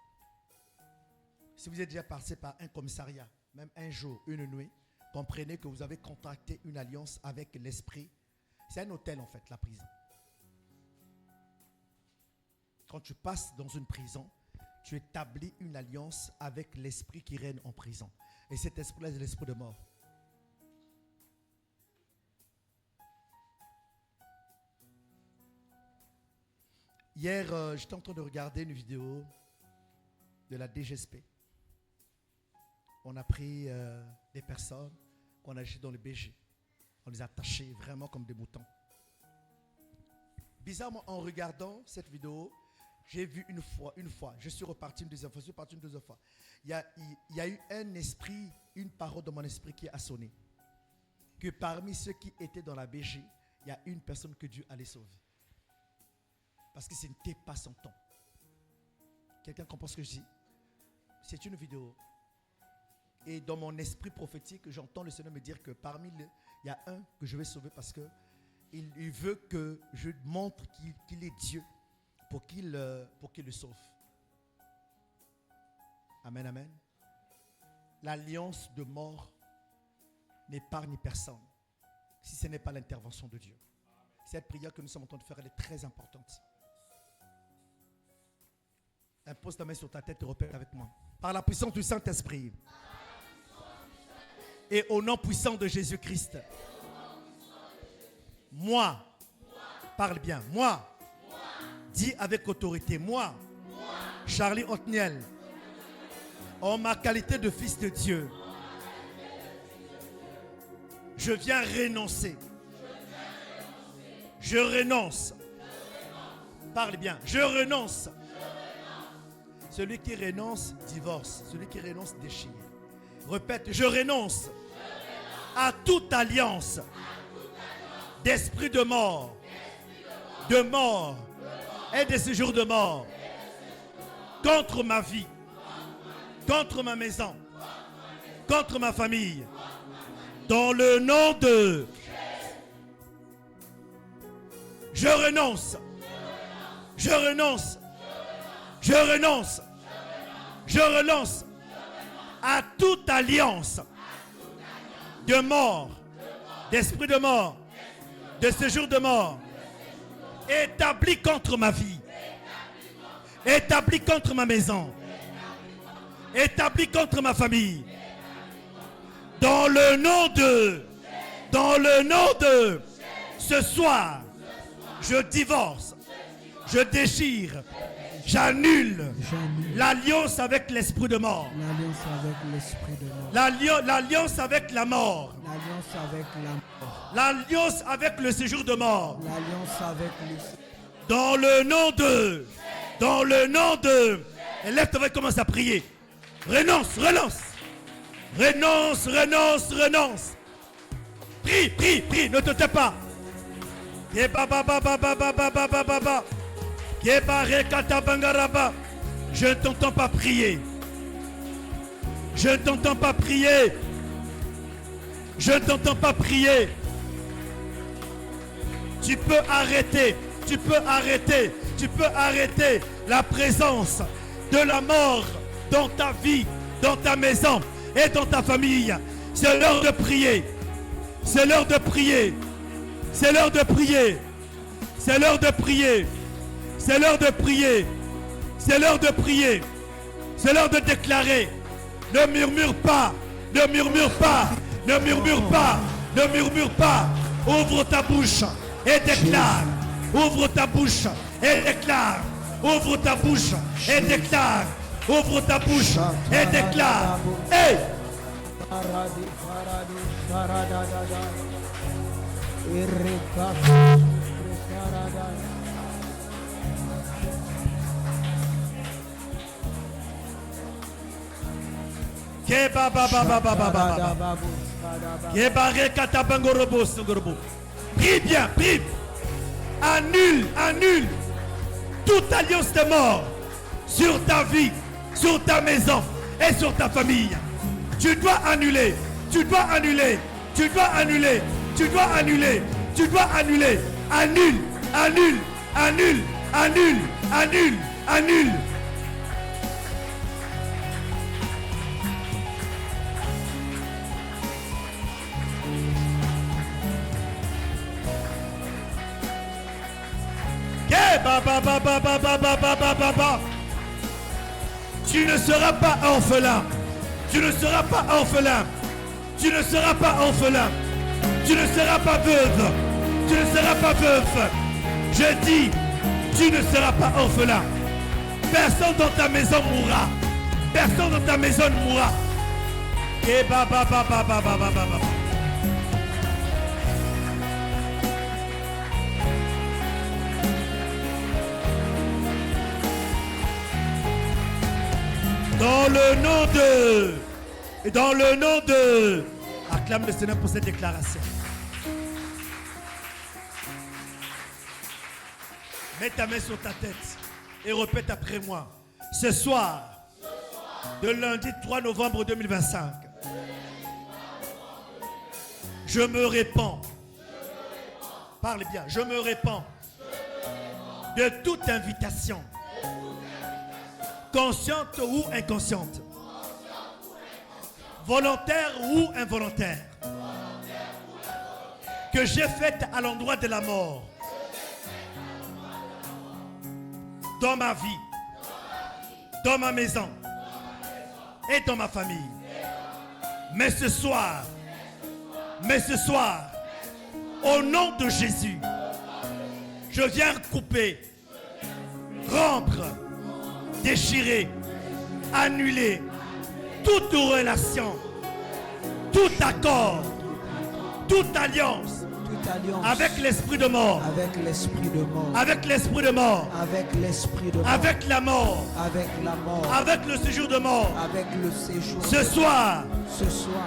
Si vous êtes déjà passé par un commissariat, même un jour, une nuit, comprenez que vous avez contracté une alliance avec l'esprit. C'est un hôtel en fait, la prison. Quand tu passes dans une prison, tu établis une alliance avec l'esprit qui règne en prison. Et cet esprit-là, c'est l'esprit de mort. Hier, j'étais en train de regarder une vidéo de la DGSP. On a pris des personnes qu'on a jetées dans le BG. On les a attachées vraiment comme des moutons. Bizarrement, en regardant cette vidéo, j'ai vu une fois, je suis reparti une deuxième fois, Il y a eu un esprit, une parole dans mon esprit qui a sonné. Que parmi ceux qui étaient dans la BG, il y a une personne que Dieu allait sauver. Parce que ce n'était pas son temps. Quelqu'un comprend ce que je dis? C'est une vidéo. Et dans mon esprit prophétique, j'entends le Seigneur me dire que parmi il y a un que je vais sauver parce que il veut que je montre qu'il est Dieu pour qu'il le sauve. Amen, amen. L'alliance de mort n'épargne personne si ce n'est pas l'intervention de Dieu. Cette prière que nous sommes en train de faire, elle est très importante. Impose ta main sur ta tête et répète avec moi. Par la puissance du Saint-Esprit et au nom puissant de Jésus-Christ, moi, parle bien, moi, dis avec autorité, moi, Charlie Otniel, en ma qualité de fils de Dieu, je viens renoncer. Je renonce. Parle bien, je renonce. Celui qui renonce, divorce. Celui qui renonce, déchire. Répète, je renonce à toute alliance d'esprit de mort et de séjour de mort contre ma vie, contre ma maison, contre ma famille, dans le nom de je renonce, je renonce, je renonce, je renonce à toute alliance de mort, d'esprit de mort, de séjour de mort, établi contre ma vie, établi contre ma maison, établi contre ma famille, dans le nom de, ce soir, je divorce, je déchire, j'annule l'alliance avec l'esprit de mort, L'alliance avec l'esprit de mort. l'alliance avec la mort, L'alliance avec la mort. l'alliance avec le séjour de mort, L'alliance avec le... dans le nom de, et lève-toi et commence à prier. Renonce. Prie, ne te tais pas. Je ne t'entends pas prier. Je ne t'entends pas prier. Je ne t'entends pas prier. Tu peux arrêter la présence de la mort dans ta vie, dans ta maison et dans ta famille. C'est l'heure de prier. C'est l'heure de prier. C'est l'heure de prier. C'est l'heure de prier. C'est l'heure de prier. C'est l'heure de prier. C'est l'heure de déclarer. Ne murmure pas. Ne murmure pas. Ne murmure pas. Ne murmure pas. Ouvre ta bouche et déclare. Ouvre ta bouche et déclare. Ouvre ta bouche et déclare. Ouvre ta bouche et déclare. Hey! Prie bien, prie. Annule toute alliance de mort sur ta vie, sur ta maison et sur ta famille. Tu dois annuler, tu dois annuler, tu dois annuler, tu dois annuler, tu dois annuler. Annule, annule, annule, annule, annule, annule. Tu ne seras pas orphelin. Tu ne seras pas orphelin. Tu ne seras pas orphelin. Tu ne seras pas veuve. Tu ne seras pas veuf. Je dis, tu ne seras pas orphelin. Personne dans ta maison mourra. Personne dans ta maison mourra. Et dans le nom de... Et dans le nom de... Acclame le Seigneur pour cette déclaration. Mets ta main sur ta tête et répète après moi. Ce soir, de lundi 3 novembre 2025, je me répands. Parle bien. Je me répands de toute invitation, consciente ou inconsciente, volontaire ou involontaire, que j'ai faite à l'endroit de la mort dans ma vie, dans ma maison et dans ma famille. Mais ce soir, au nom de Jésus, je viens couper, rompre, déchirer, annuler toute relation, tout accord, toute alliance avec l'esprit de mort, avec l'esprit de mort, avec l'esprit de mort, avec l'esprit de mort, avec la mort, avec la mort, avec le séjour de mort. avec le séjour. Ce soir,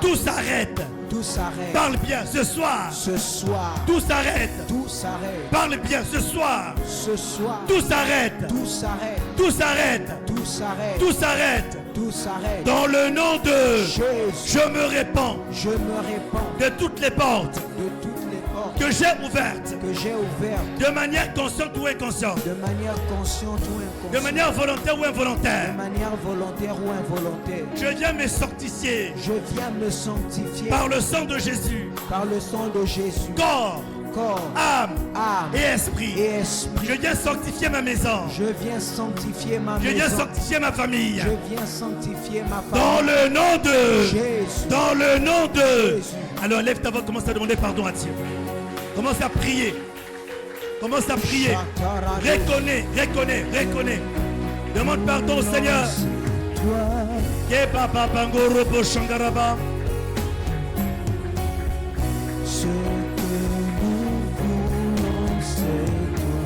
tout s'arrête. Tout s'arrête. Parle bien, ce soir. Ce soir, Tout s'arrête. tout s'arrête. Parle bien, ce soir. Ce soir, Tout s'arrête. tout s'arrête. Tout s'arrête. Tout s'arrête. Tout s'arrête. Tout s'arrête. Dans le nom de... Jésus, Je me répands je me répands de toutes les portes de toutes les portes que j'ai ouvertes que j'ai ouvertes de manière consciente ou inconsciente, de manière consciente ou inconsciente, de manière volontaire ou de involontaire. manière volontaire ou involontaire. Je viens me sanctifier Je viens me sanctifier par le sang de Jésus, par le sang de Jésus, corps, corps, âme âme et esprit. et esprit. Je viens sanctifier ma maison. Je viens sanctifier ma Je viens maison. sanctifier ma famille. Je viens sanctifier ma Dans famille. le nom de... Jésus. Dans le nom de... Jésus. Alors lève ta voix, commence à demander pardon à Dieu. Commence à prier. Commence à prier. Reconnais, reconnais, reconnais. Demande pardon au Seigneur. Toi, Papa Bangoro Boshangaraba. ce que nous voulons, c'est toi.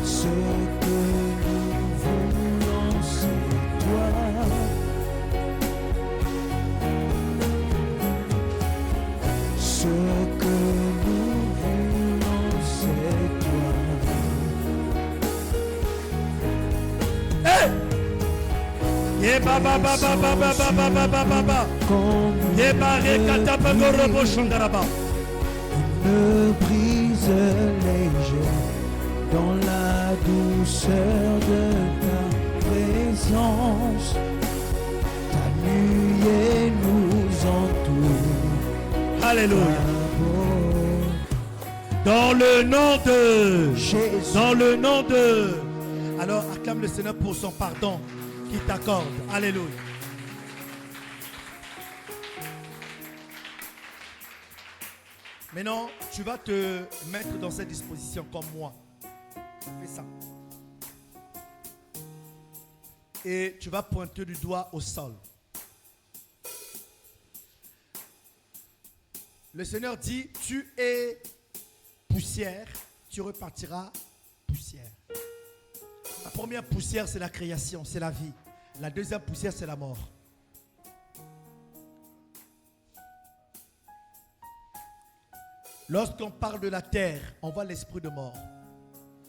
Ce que nous voulons, c'est toi. Ce que nous voulons, c'est toi. Hey! Baba baba baba baba baba baba. Comme Rekata Bangoro Boshangaraba. me brise léger dans la douceur de ta présence, ta nuée nous entoure. Alléluia. Dans le nom de Jésus. Dans le nom de. Alors acclame le Seigneur pour son pardon qu'il t'accorde. Alléluia. Maintenant, tu vas te mettre dans cette disposition comme moi. Fais ça. Et tu vas pointer du doigt au sol. Le Seigneur dit, tu es poussière, tu repartiras poussière. La première poussière, c'est la création, c'est la vie. La deuxième poussière, c'est la mort. Lorsqu'on parle de la terre, on voit l'esprit de mort.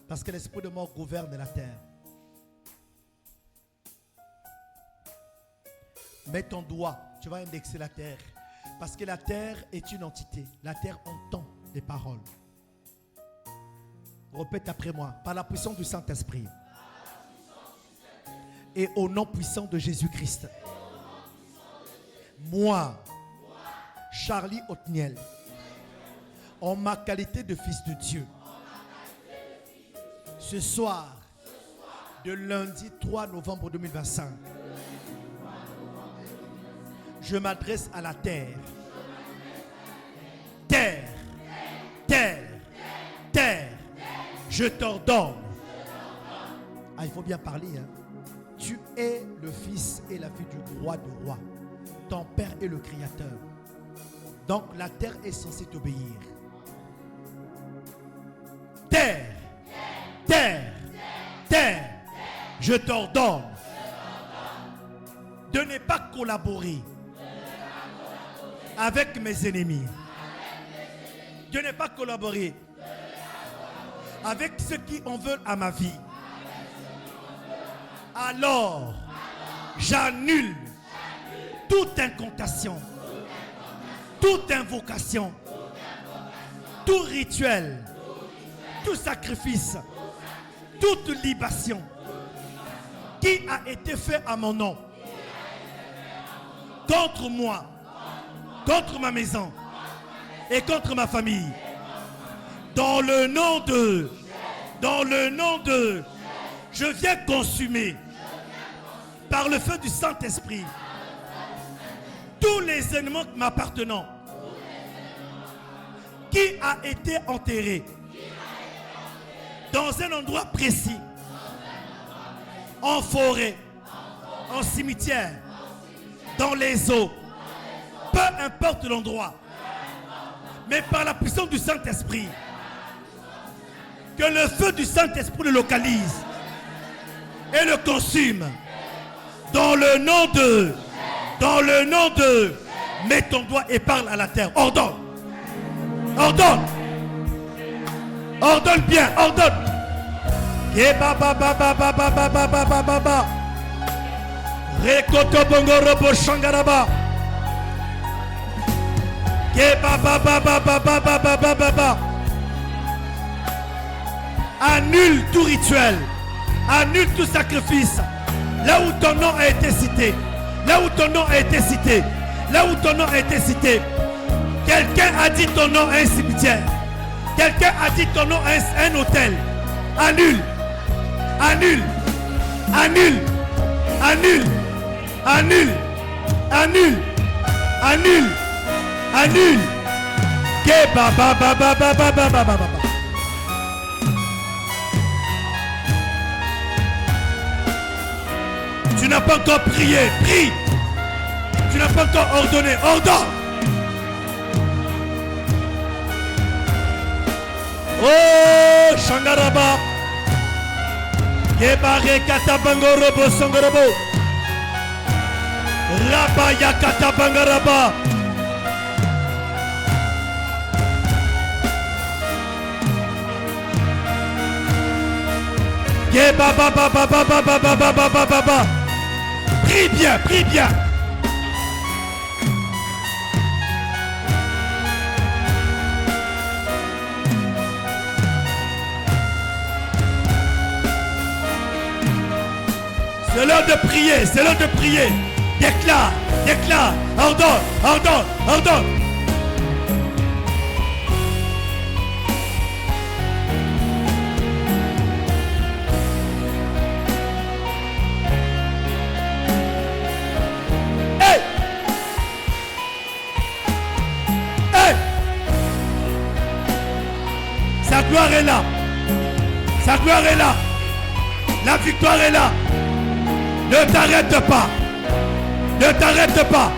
Parce que l'esprit de mort gouverne la terre. Mets ton doigt, tu vas indexer la terre. Parce que la terre est une entité. La terre entend les paroles. Répète après moi. Par la puissance du Saint-Esprit. Et au nom puissant de Jésus-Christ. Moi, Charlie Otniel, en ma qualité de fils de Dieu, ce soir, de lundi 3 novembre 2025, je m'adresse à la terre. Terre, terre, terre, je t'ordonne. Ah, il faut bien parler, hein. Tu es le fils et la fille du roi de rois. Ton père est le créateur. Donc la terre est censée t'obéir. Terre, terre, terre, je t'ordonne de ne pas collaborer avec mes ennemis. De ne pas collaborer avec ceux qui en veulent à ma vie. Alors, j'annule toute incantation, toute invocation, tout rituel, tout sacrifice, toute libation qui a été fait à mon nom, contre moi, contre ma maison et contre ma famille. Dans le nom de, je viens consumer par le feu du Saint-Esprit tous les éléments m'appartenant qui a été enterré dans un endroit précis, en forêt, en cimetière, dans les eaux, peu importe l'endroit, mais par la puissance du Saint-Esprit, que le feu du Saint-Esprit le localise et le consume. Dans le nom de, mets ton doigt et parle à la terre. Ordonne. Ordonne. Ordonne bien, ordonne. Rekoto bongoro bo shangaraba. Annule tout rituel, annule tout sacrifice. Là où ton nom a été cité, là où ton nom a été cité, là où ton nom a été cité. Quelqu'un a dit ton nom à un cimetière. Quelqu'un a dit ton nom à un hôtel. Annule, annule, annule, annule, annule, annule, annule, annule. Tu n'as pas encore prié, prie. Tu n'as pas encore ordonné, ordonne. Oh, Shangaraba. Gebare katabangorobo songorobo. Rabaya katabangaraba. Gebaba baba baba baba baba baba. Prie bien, prie bien. C'est l'heure de prier, c'est l'heure de prier. Déclare, déclare, ordonne, ordonne, ordonne. Hey! Hey! Sa gloire est là. Sa gloire est là. La victoire est là. Ne t'arrête pas. Ne t'arrête pas.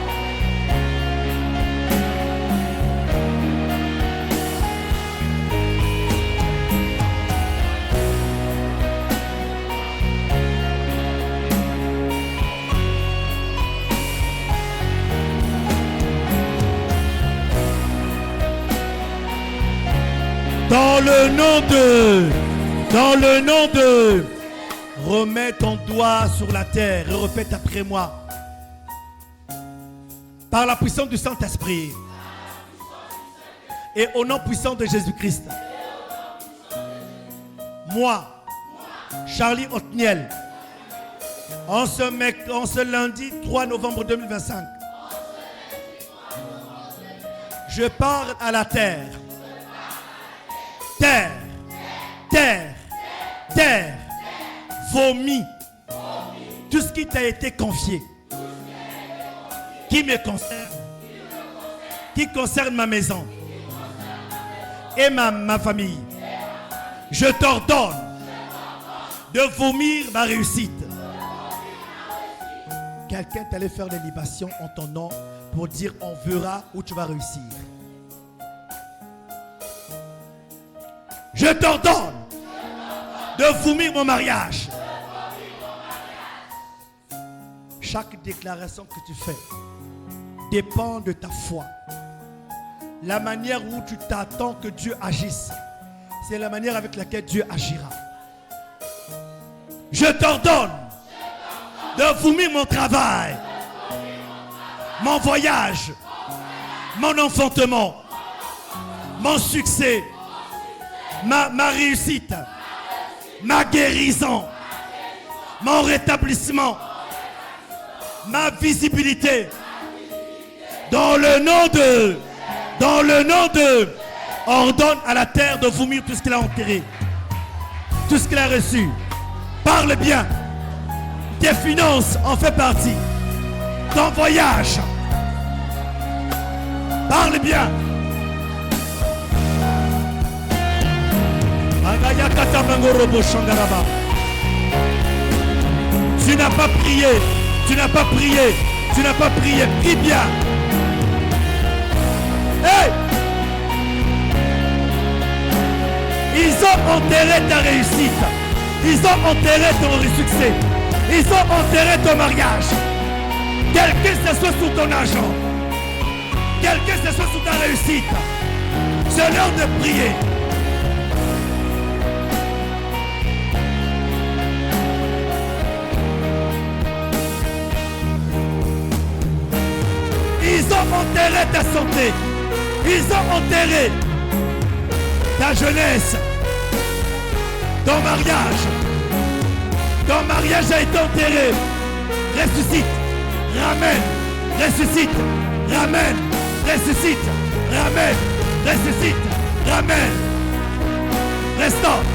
Dans le nom de, remets ton doigt sur la terre et répète après moi. Par la puissance du Saint-Esprit et au nom puissant de Jésus-Christ, moi, Charlie Otniel, en ce lundi 3 novembre 2025, je parle à la terre. Terre, terre, terre, vomis tout ce qui t'a été confié, qui me concerne, qui concerne ma maison et ma famille. Je t'ordonne de vomir ma réussite. Quelqu'un t'allait faire des libations en ton nom pour dire on verra où tu vas réussir. Je t'ordonne de vomir mon mariage. Chaque déclaration que tu fais dépend de ta foi. La manière où tu t'attends que Dieu agisse, c'est la manière avec laquelle Dieu agira. Je t'ordonne de vomir mon travail, mon voyage, mon enfantement, mon succès, ma réussite, ma guérison, mon rétablissement, ma visibilité. Dans le nom de, ordonne à la terre de vomir tout ce qu'il a enterré, tout ce qu'il a reçu. Parle bien. Tes finances en fait partie. Ton voyage. Parle bien. Tu n'as pas prié, tu n'as pas prié, tu n'as pas prié. Prie bien. Hey! Ils ont enterré ta réussite. Ils ont enterré ton succès. Ils ont enterré ton mariage. Quel que ce soit sous ton argent, quel que ce soit sous ta réussite, c'est l'heure de prier. Ils ont enterré ta santé. Ils ont enterré ta jeunesse. Ton mariage. Ton mariage a été enterré. Ressuscite. Ramène. Ressuscite. Ramène. Ressuscite. Ramène. Ressuscite. Ramène. Restaure.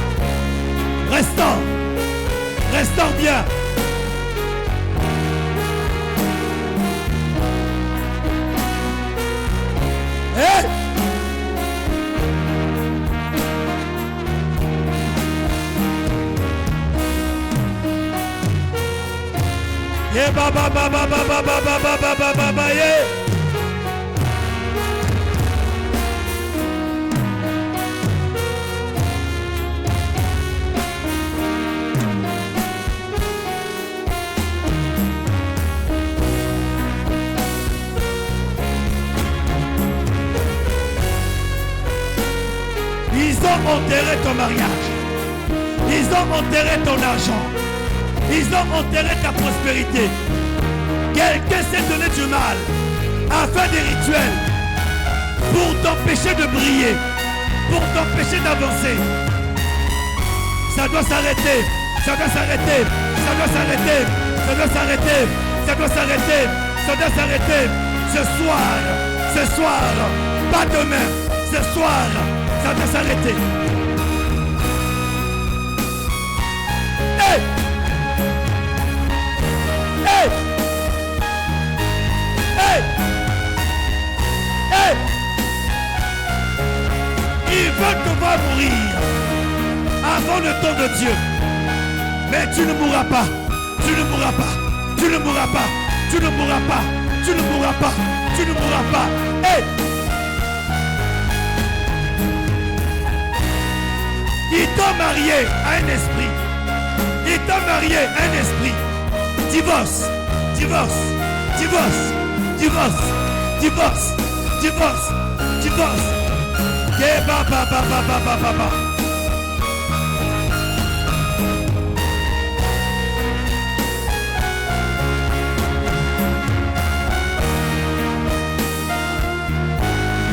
Restaure. Restaure bien. Hey! Yeah, ba ba ba ba ba ba ba ba ba ba ba ba ba yeah. Ils ont enterré ton mariage. Ils ont enterré ton argent. Ils ont enterré ta prospérité. Quelqu'un s'est donné du mal à faire des rituels pour t'empêcher de briller, pour t'empêcher d'avancer. Ça doit s'arrêter. Ça doit s'arrêter. Ça doit s'arrêter. Ça doit s'arrêter. Ça doit s'arrêter. Ça doit s'arrêter. Ce soir, pas demain. Ce soir, ça doit s'arrêter. Hey! Hey! Hey! Hey! Ils veulent te voir mourir avant le temps de Dieu. Mais tu ne mourras pas. Tu ne mourras pas. Tu ne mourras pas. Tu ne mourras pas. Tu ne mourras pas. Tu ne mourras pas. Hey! Ils t'ont marié à un esprit. Ils t'ont marié à un esprit. Divorce. Divorce. Divorce. Divorce. Divorce. Divorce. Divorce. Ba ba ba ba ba ba ba ba.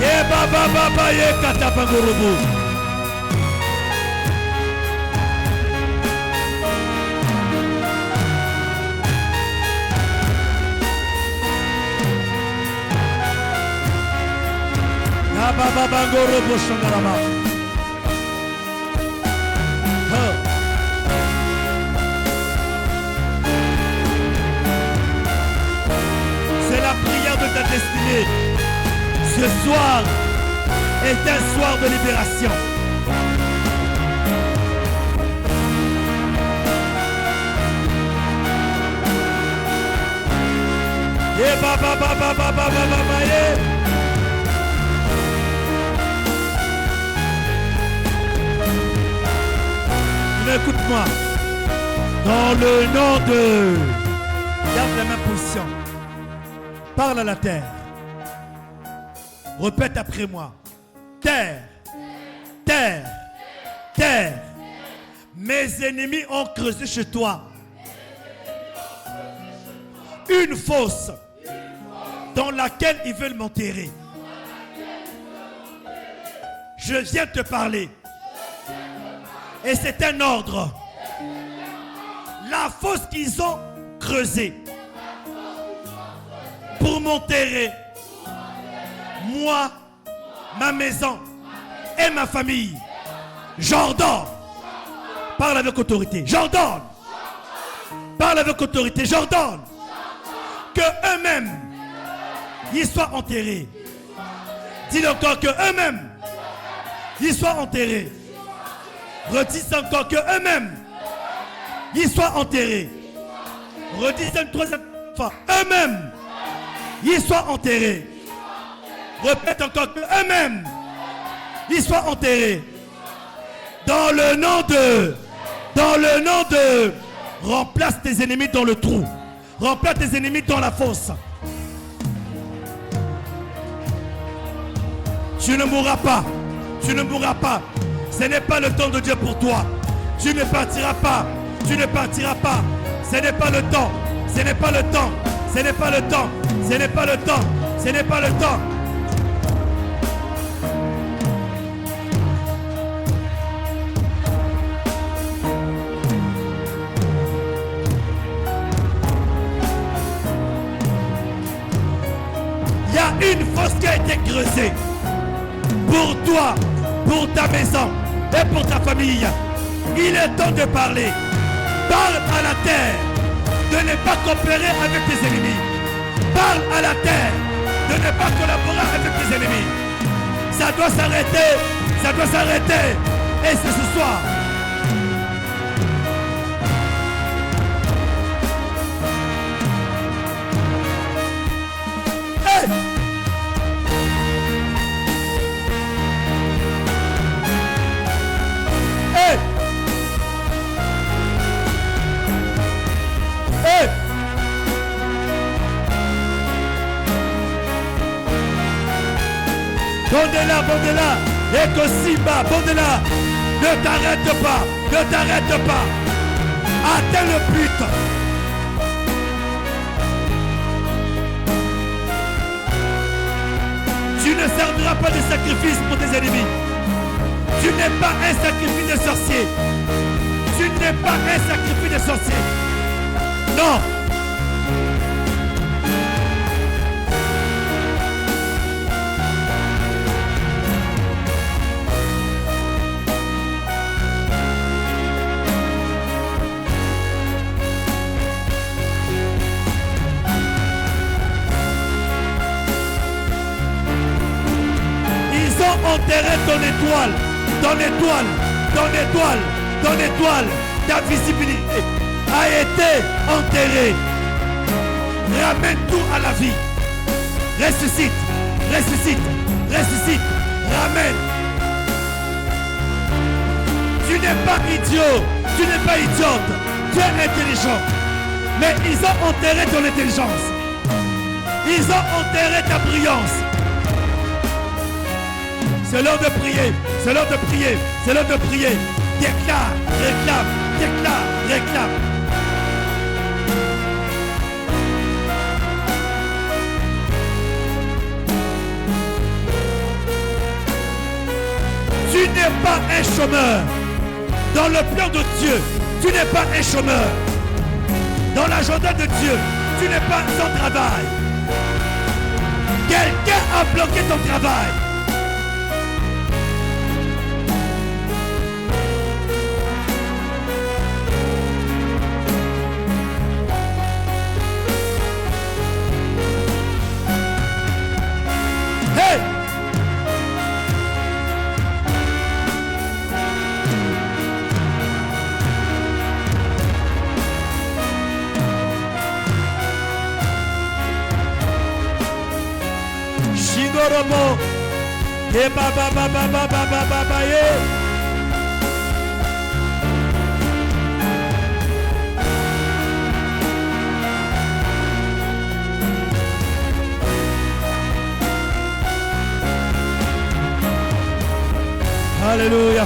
Ye ba ba ba ba ye katapangorobo. Ya ba ba ba gorobo shangarama. C'est la prière de ta destinée. Ce soir est un soir de libération. Yeah, ba ba ba ba ba ba ba ba ba yeah. Mais écoute-moi. Dans le nom de... Garde la même position. Parle à la terre. Répète après moi. Terre, terre, terre. Mes ennemis ont creusé chez toi une fosse dans laquelle ils veulent m'enterrer. Je viens te parler. Et c'est un ordre. La fosse qu'ils ont creusée pour m'enterrer, moi, ma maison et ma famille, j'ordonne. Parle avec autorité. J'ordonne. Parle avec autorité. J'ordonne que eux-mêmes ils soient enterrés. Dis encore que eux-mêmes ils soient enterrés. Redis encore que eux-mêmes ils soient enterrés. Redis une troisième fois. Eux-mêmes ils soient enterrés. Répète encore que eux-mêmes ils soient enterrés. Dans le nom de, remplace tes ennemis dans le trou. Remplace tes ennemis dans la fosse. Tu ne mourras pas. Tu ne mourras pas. Ce n'est pas le temps de Dieu pour toi. Tu ne partiras pas. Tu ne partiras pas. Ce n'est pas le temps. Ce n'est pas le temps. Ce n'est pas le temps. Ce n'est pas le temps. Ce n'est pas le temps. Il y a une fosse qui a été creusée pour toi, pour ta maison et pour ta famille. Il est temps de parler. Parle à la terre de ne pas coopérer avec tes ennemis. Parle à la terre de ne pas collaborer avec tes ennemis. Ça doit s'arrêter. Ça doit s'arrêter. Et c'est ce soir. Hey! Hey! Hey! Bondela, Bondela, Eko Simba, Bondela, ne t'arrête pas, ne t'arrête pas, atteins le but. Tu ne serviras pas de sacrifice pour tes ennemis. Tu n'es pas un sacrifice de sorcier. Tu n'es pas un sacrifice de sorcier. Non, l'étoile, dans l'étoile, dans l'étoile, dans l'étoile, ta visibilité a été enterrée. Ramène tout à la vie. Ressuscite, ressuscite, ressuscite, ramène. Tu n'es pas idiot, tu n'es pas idiote, tu es intelligent. Mais ils ont enterré ton intelligence. Ils ont enterré ta brillance. C'est l'heure de prier, c'est l'heure de prier, c'est l'heure de prier. Déclare, réclame, déclare, réclame. Tu n'es pas un chômeur. Dans le plan de Dieu, tu n'es pas un chômeur. Dans l'agenda de Dieu, tu n'es pas sans travail. Quelqu'un a bloqué ton travail. Hey! Shigorobo, ye ba ba ba ba ba ba ba ba ba ye. Alléluia.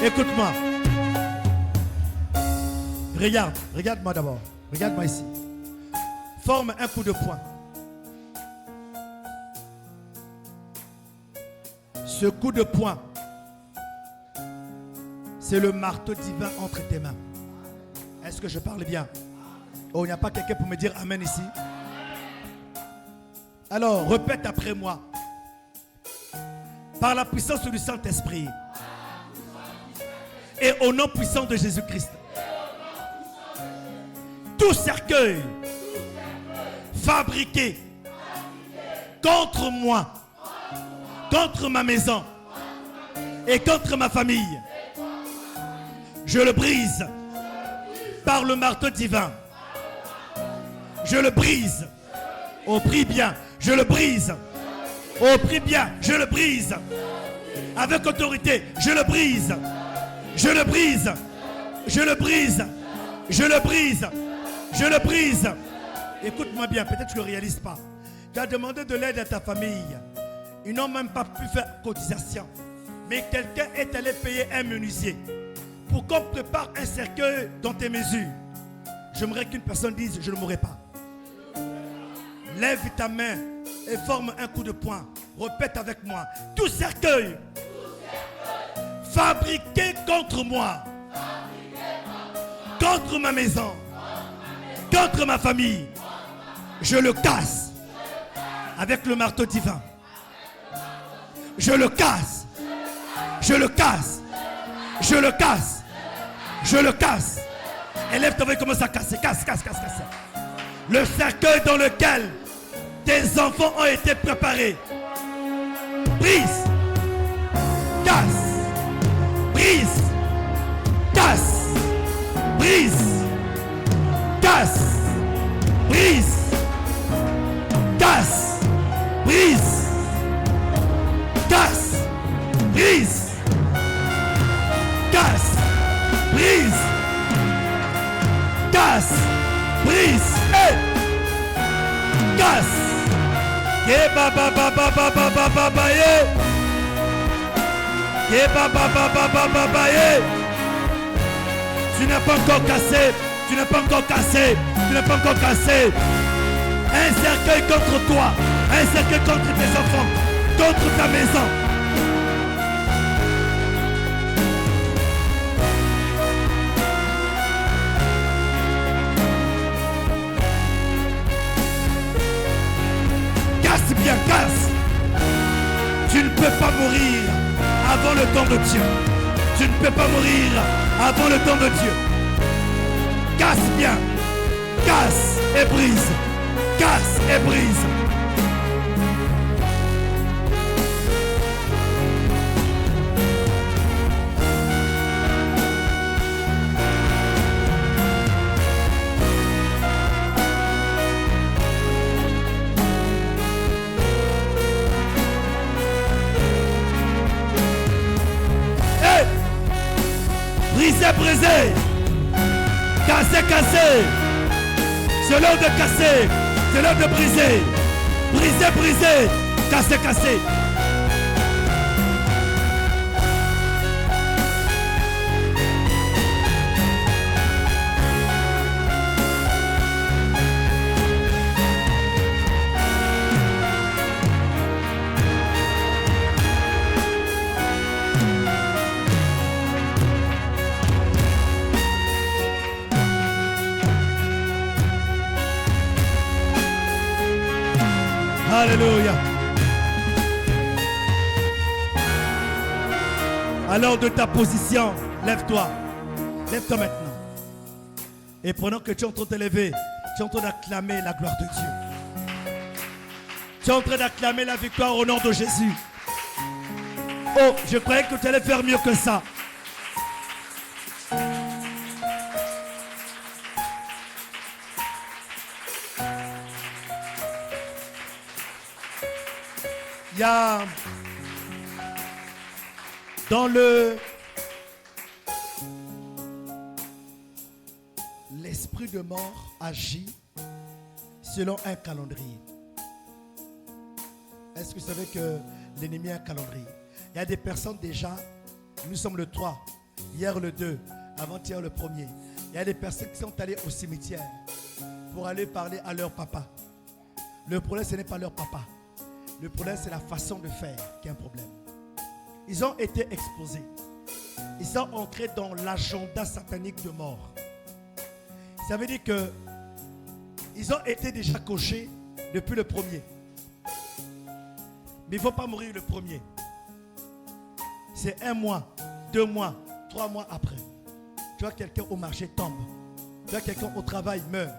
Écoute-moi. Regarde, regarde-moi d'abord. Regarde-moi ici. Forme un coup de poing. Ce coup de poing, c'est le marteau divin entre tes mains. Est-ce que je parle bien? Oh, il n'y a pas quelqu'un pour me dire Amen ici? Alors, répète après moi. Par la puissance du Saint-Esprit et au nom puissant de Jésus-Christ, tout cercueil fabriqué contre moi, contre ma maison et contre ma famille, je le brise par le marteau divin. Je le brise. Oh, prie bien. Je le brise. Oh, prie bien. Je le brise. Avec autorité. Je le brise. Je le brise. Je le brise. Je le brise. Je le brise. Écoute-moi bien. Peut-être que tu ne le réalises pas. Tu as demandé de l'aide à ta famille. Ils n'ont même pas pu faire cotisation. Mais quelqu'un est allé payer un menuisier pour qu'on prépare un cercueil dans tes mesures. J'aimerais qu'une personne dise, je ne mourrai pas. Lève ta main et forme un coup de poing. Répète avec moi. Tout cercueil fabriqué contre moi, contre ma maison, contre ma famille, je le casse avec le marteau divin. Je le casse. Je le casse. Je le casse. Je le casse. Élève ta voix et commence à casser. Casse, casse, casse, casse. Le cercueil dans lequel tes enfants ont été préparés. Brise. Casse. Brise. Casse. Brise. Casse. Brise. Casse. Brise. Casse. Brise. Casse. Brise. Casse. Brise. Hey. Casse. Ye ba ba ba ba ba ba ba ba ba ye. Ye ba ba ba ba ba ba ba ye. Tu n'as pas encore cassé. Tu n'as pas encore cassé. Tu n'as pas encore cassé. Un cercueil contre toi. Un cercueil contre tes enfants. Contre ta maison. Casse bien, casse. Tu ne peux pas mourir avant le temps de Dieu. Tu ne peux pas mourir avant le temps de Dieu. Casse bien. Casse et brise. Casse et brise. Brisé, brisé. Cassé, cassé. C'est l'heure de casser. C'est l'heure de briser. Brisé, brisé. Cassé, cassé. Alléluia. Alors de ta position, lève-toi. Lève-toi maintenant. Et pendant que tu es en train de te lever, tu es en train d'acclamer la gloire de Dieu. Tu es en train d'acclamer la victoire au nom de Jésus. Oh, je croyais que tu allais faire mieux que ça. Il y a dans l'esprit de mort agit selon un calendrier. Est-ce que vous savez que l'ennemi a un calendrier? Il y a des personnes déjà, nous sommes le 3, hier le 2, avant-hier le 1er. Il y a des personnes qui sont allées au cimetière pour aller parler à leur papa. Le problème, ce n'est pas leur papa. Le problème, c'est la façon de faire qui est un problème. Ils ont été exposés. Ils sont entrés dans l'agenda satanique de mort. Ça veut dire que ils ont été déjà cochés depuis le 1er. Mais il ne faut pas mourir le 1er. C'est 1 mois, 2 mois, 3 mois après. Tu vois quelqu'un au marché tombe. Tu vois quelqu'un au travail meurt.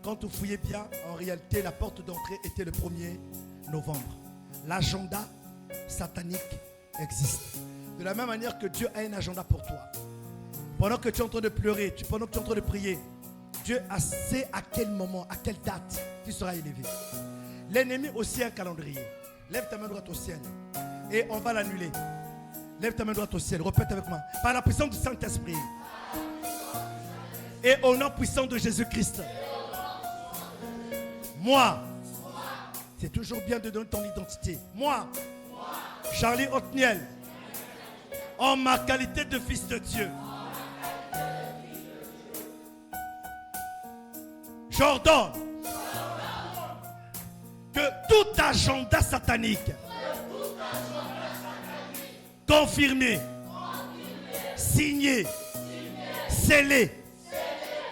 Quand vous fouillez bien, en réalité, la porte d'entrée était le 1er novembre. L'agenda satanique existe. De la même manière que Dieu a un agenda pour toi. Pendant que tu es en train de pleurer, pendant que tu es en train de prier, Dieu sait à quel moment, à quelle date tu seras élevé. L'ennemi aussi a un calendrier. Lève ta main droite au ciel et on va l'annuler. Lève ta main droite au ciel, répète avec moi. Par la puissance du Saint-Esprit et au nom puissant de Jésus-Christ. Moi, c'est toujours bien de donner ton identité. Moi, Charlie Otniel, en ma qualité de fils de Dieu, j'ordonne que tout agenda satanique confirmé, signé, scellé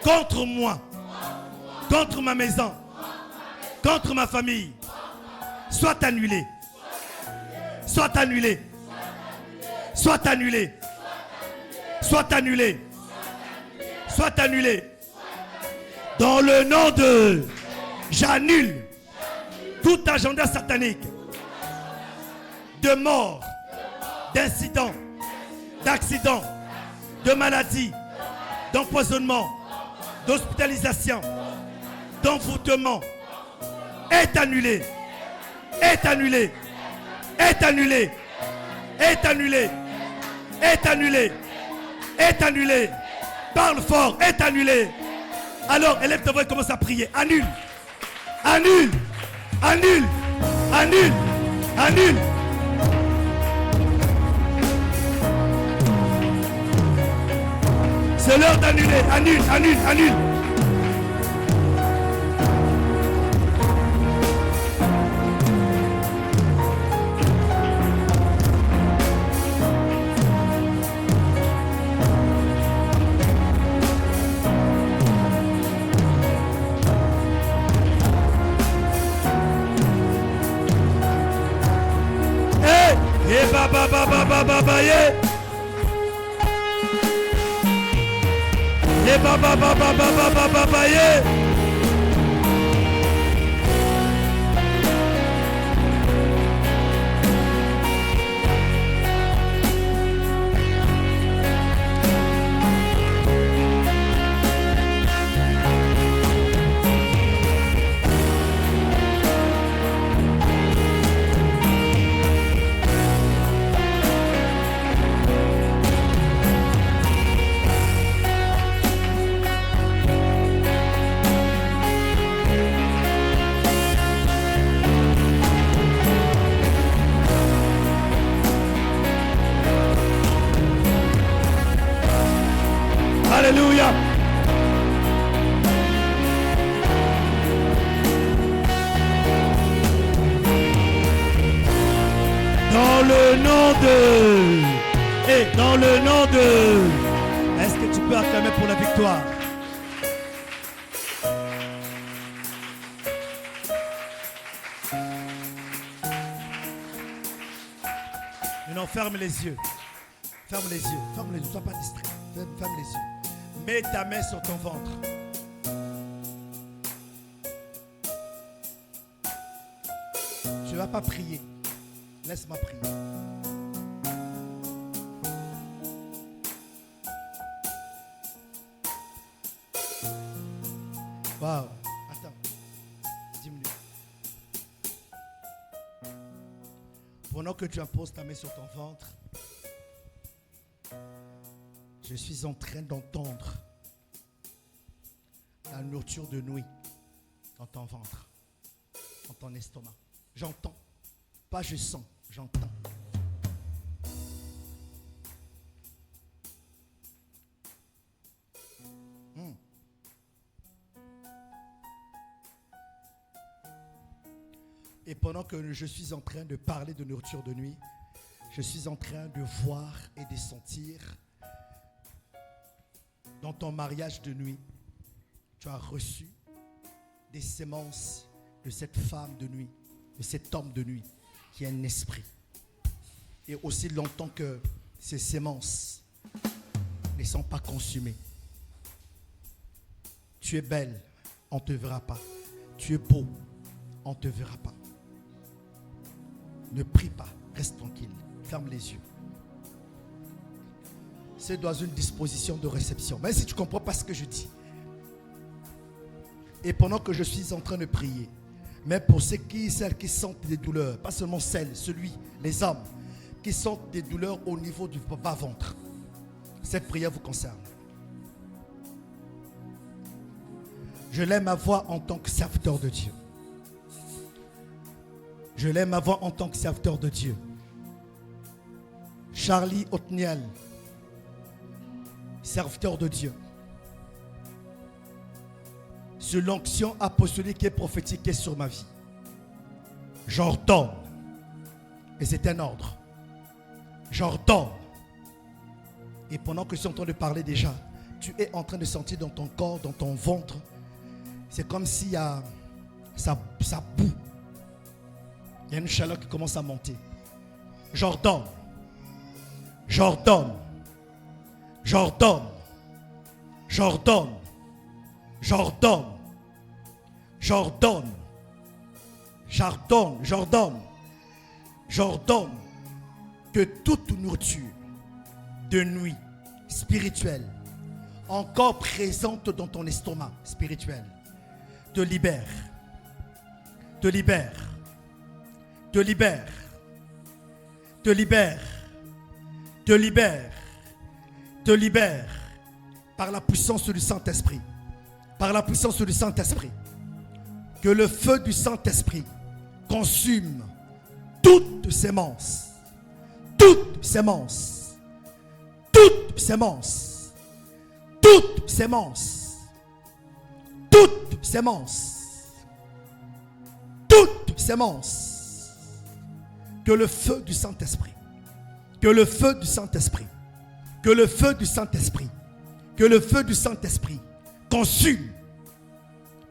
contre moi, contre ma maison, contre ma famille, soit annulé, soit annulé, soit annulé, soit annulé, soit annulé. Dans le nom de, j'annule tout agenda satanique de mort, d'incident, d'accident, de maladie, d'empoisonnement, d'hospitalisation, d'envoûtement. Est annulé, est annulé, est annulé, est annulé, est annulé, est annulé. Parle fort, est annulé. Alors, élève ta voix et commence à prier. Annule, annule, annule, annule, annule. C'est l'heure d'annuler. Annule, annule, annule. de... Et dans le nom de... Est-ce que tu peux acclamer pour la victoire? Maintenant, ferme les yeux. Ferme les yeux. Ferme les yeux. Ne sois pas distrait. Ferme les yeux. Mets ta main sur ton ventre. Tu ne vas pas prier. Laisse-moi prier. Waouh. Attends. 10 minutes. Pendant que tu imposes ta main sur ton ventre, je suis en train d'entendre la nourriture de nuit dans ton ventre, dans ton estomac. J'entends. Pas je sens, j'entends. Et pendant que je suis en train de parler de nourriture de nuit, je suis en train de voir et de sentir dans ton mariage de nuit, tu as reçu des semences de cette femme de nuit, de cet homme de nuit qui a un esprit. Et aussi longtemps que ces semences ne sont pas consumées. Tu es belle, on ne te verra pas. Tu es beau, on ne te verra pas. Ne prie pas, reste tranquille, ferme les yeux. C'est dans une disposition de réception. Même si tu ne comprends pas ce que je dis. Et pendant que je suis en train de prier, mais pour celles qui sentent des douleurs, pas seulement les hommes, qui sentent des douleurs au niveau du bas-ventre, cette prière vous concerne. Je lève ma voix en tant que serviteur de Dieu. Je lève ma voix en tant que serviteur de Dieu. Charlie Otniel, serviteur de Dieu. Sur l'onction apostolique et prophétique qui est sur ma vie. J'ordonne. Et c'est un ordre. J'ordonne. Et pendant que je suis en train de parler déjà, tu es en train de sentir dans ton corps, dans ton ventre, c'est comme s'il y a ça boue. Il y a une chaleur qui commence à monter. J'ordonne. J'ordonne. J'ordonne. J'ordonne. J'ordonne. J'ordonne. J'ordonne. J'ordonne. J'ordonne que toute nourriture de nuit spirituelle encore présente dans ton estomac spirituel te libère. Te libère. Te libère, te libère, te libère, te libère par la puissance du Saint-Esprit, par la puissance du Saint-Esprit. Que le feu du Saint-Esprit consume toute sémence, toute sémence, toute sémence, toute sémence, toute sémence, toute sémence. Que le feu du Saint-Esprit, que le feu du Saint-Esprit, que le feu du Saint-Esprit, que le feu du Saint-Esprit consume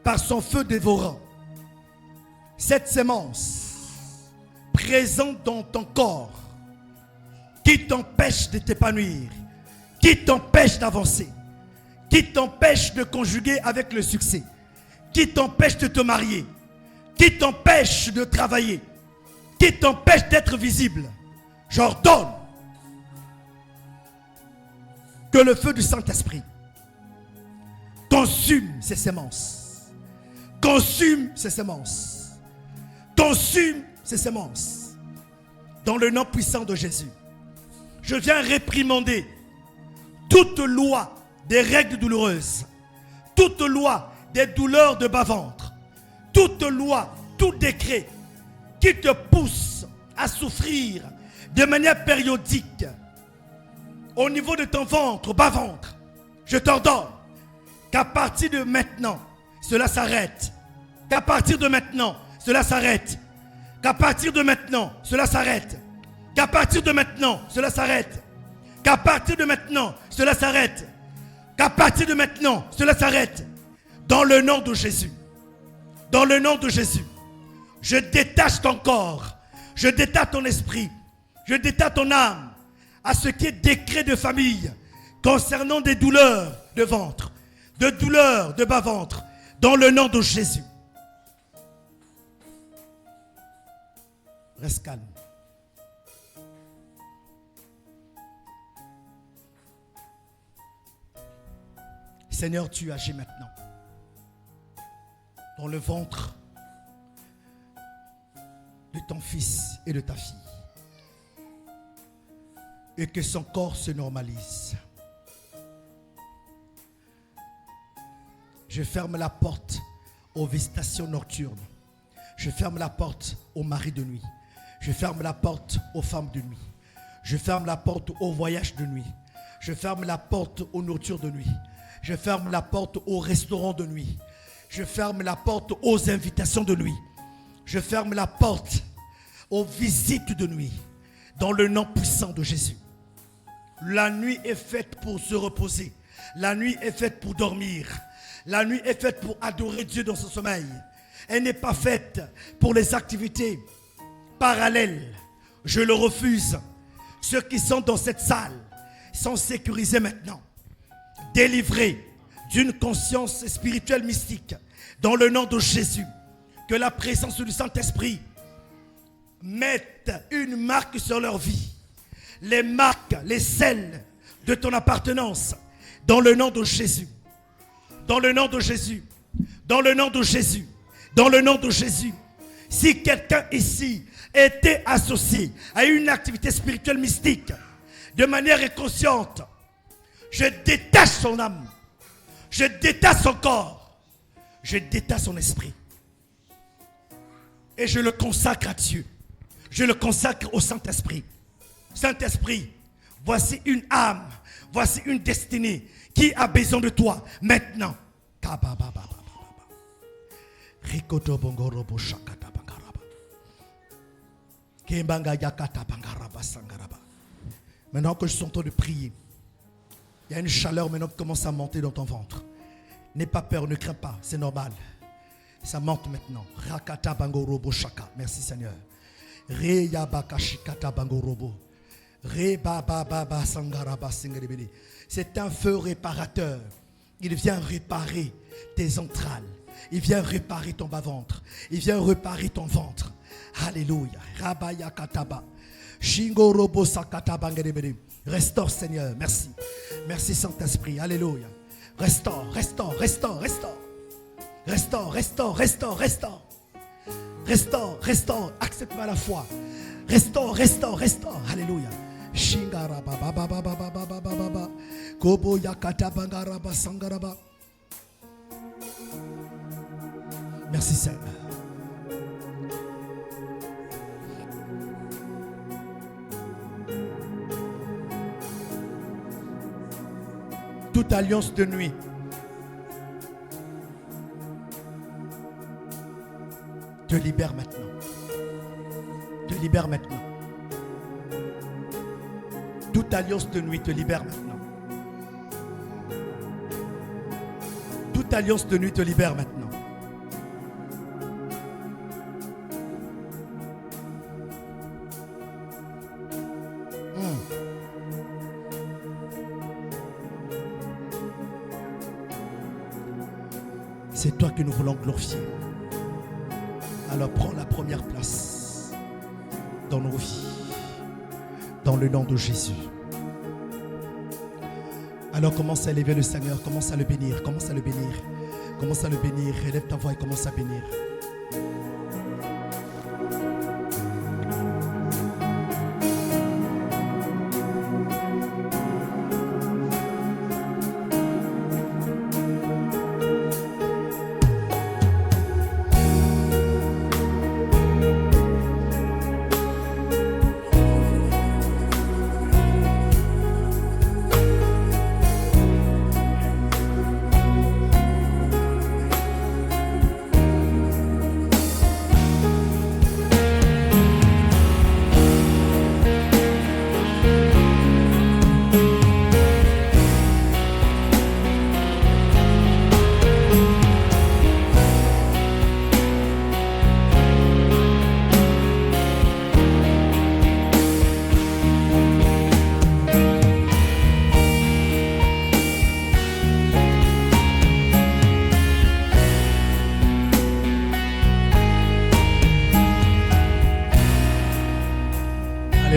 par son feu dévorant cette sémence présente dans ton corps qui t'empêche de t'épanouir, qui t'empêche d'avancer, qui t'empêche de conjuguer avec le succès, qui t'empêche de te marier, qui t'empêche de travailler, qui t'empêche d'être visible. J'ordonne que le feu du Saint-Esprit consume ces semences. Consume ces semences. Consume ces semences. Dans le nom puissant de Jésus. Je viens réprimander toute loi des règles douloureuses. Toute loi des douleurs de bas-ventre. Toute loi, tout décret qui te pousse à souffrir de manière périodique au niveau de ton ventre, bas-ventre, je t'ordonne qu'à partir de maintenant, cela s'arrête. Qu'à partir de maintenant, cela s'arrête. Qu'à partir de maintenant, cela s'arrête. Qu'à partir de maintenant, cela s'arrête. Qu'à partir de maintenant, cela s'arrête. Qu'à partir de maintenant, cela s'arrête. Dans le nom de Jésus. Dans le nom de Jésus. Je détache ton corps. Je détache ton esprit. Je détache ton âme à ce qui est décret de famille concernant des douleurs de ventre, de douleurs de bas-ventre, dans le nom de Jésus. Reste calme. Seigneur, tu agis maintenant dans le ventre de ton fils et de ta fille. Et que son corps se normalise. Je ferme la porte aux visitations nocturnes. Je ferme la porte aux maris de nuit. Je ferme la porte aux femmes de nuit. Je ferme la porte aux voyages de nuit. Je ferme la porte aux nourritures de nuit. Je ferme la porte aux restaurants de nuit. Je ferme la porte aux invitations de nuit. Je ferme la porte aux visites de nuit. Dans le nom puissant de Jésus. La nuit est faite pour se reposer. La nuit est faite pour dormir. La nuit est faite pour adorer Dieu dans son sommeil. Elle n'est pas faite pour les activités parallèles. Je le refuse. Ceux qui sont dans cette salle sont sécurisés maintenant. Délivrés d'une conscience spirituelle mystique. Dans le nom de Jésus. Que la présence du Saint-Esprit mette une marque sur leur vie. Les marques, les selles de ton appartenance. Dans le nom de Jésus. Dans le nom de Jésus. Dans le nom de Jésus. Dans le nom de Jésus. Si quelqu'un ici était associé à une activité spirituelle mystique, de manière inconsciente, je détache son âme. Je détache son corps. Je détache son esprit. Et je le consacre à Dieu. Je le consacre au Saint-Esprit. Saint-Esprit, voici une âme, voici une destinée qui a besoin de toi maintenant. Maintenant que je suis en train de prier, il y a une chaleur maintenant qui commence à monter dans ton ventre. N'aie pas peur, ne crains pas, c'est normal. Ça monte maintenant. Merci Seigneur. C'est un feu réparateur. Il vient réparer tes entrailles. Il vient réparer ton bas-ventre. Il vient réparer ton ventre. Alléluia. Restaure Seigneur. Merci. Merci Saint-Esprit. Alléluia. Restaure, restaure, restaure, restaure. Restaure, restaure, restaure, restaure. Restaure, restaure. Accepte-moi la foi. Restaure, restaure, restaure. Alléluia. Shingaraba baba baba baba baba baba. Kobo yakata bangaraba sangaraba. Merci Seigneur. Toute alliance de nuit te libère maintenant. Te libère maintenant. Toute alliance de nuit te libère maintenant. Toute alliance de nuit te libère maintenant. C'est toi que nous voulons glorifier. Alors prends la première place dans nos vies. Dans le nom de Jésus. Alors commence à élever le Seigneur. Commence à le bénir. Commence à le bénir. Commence à le bénir. Élève ta voix et commence à bénir.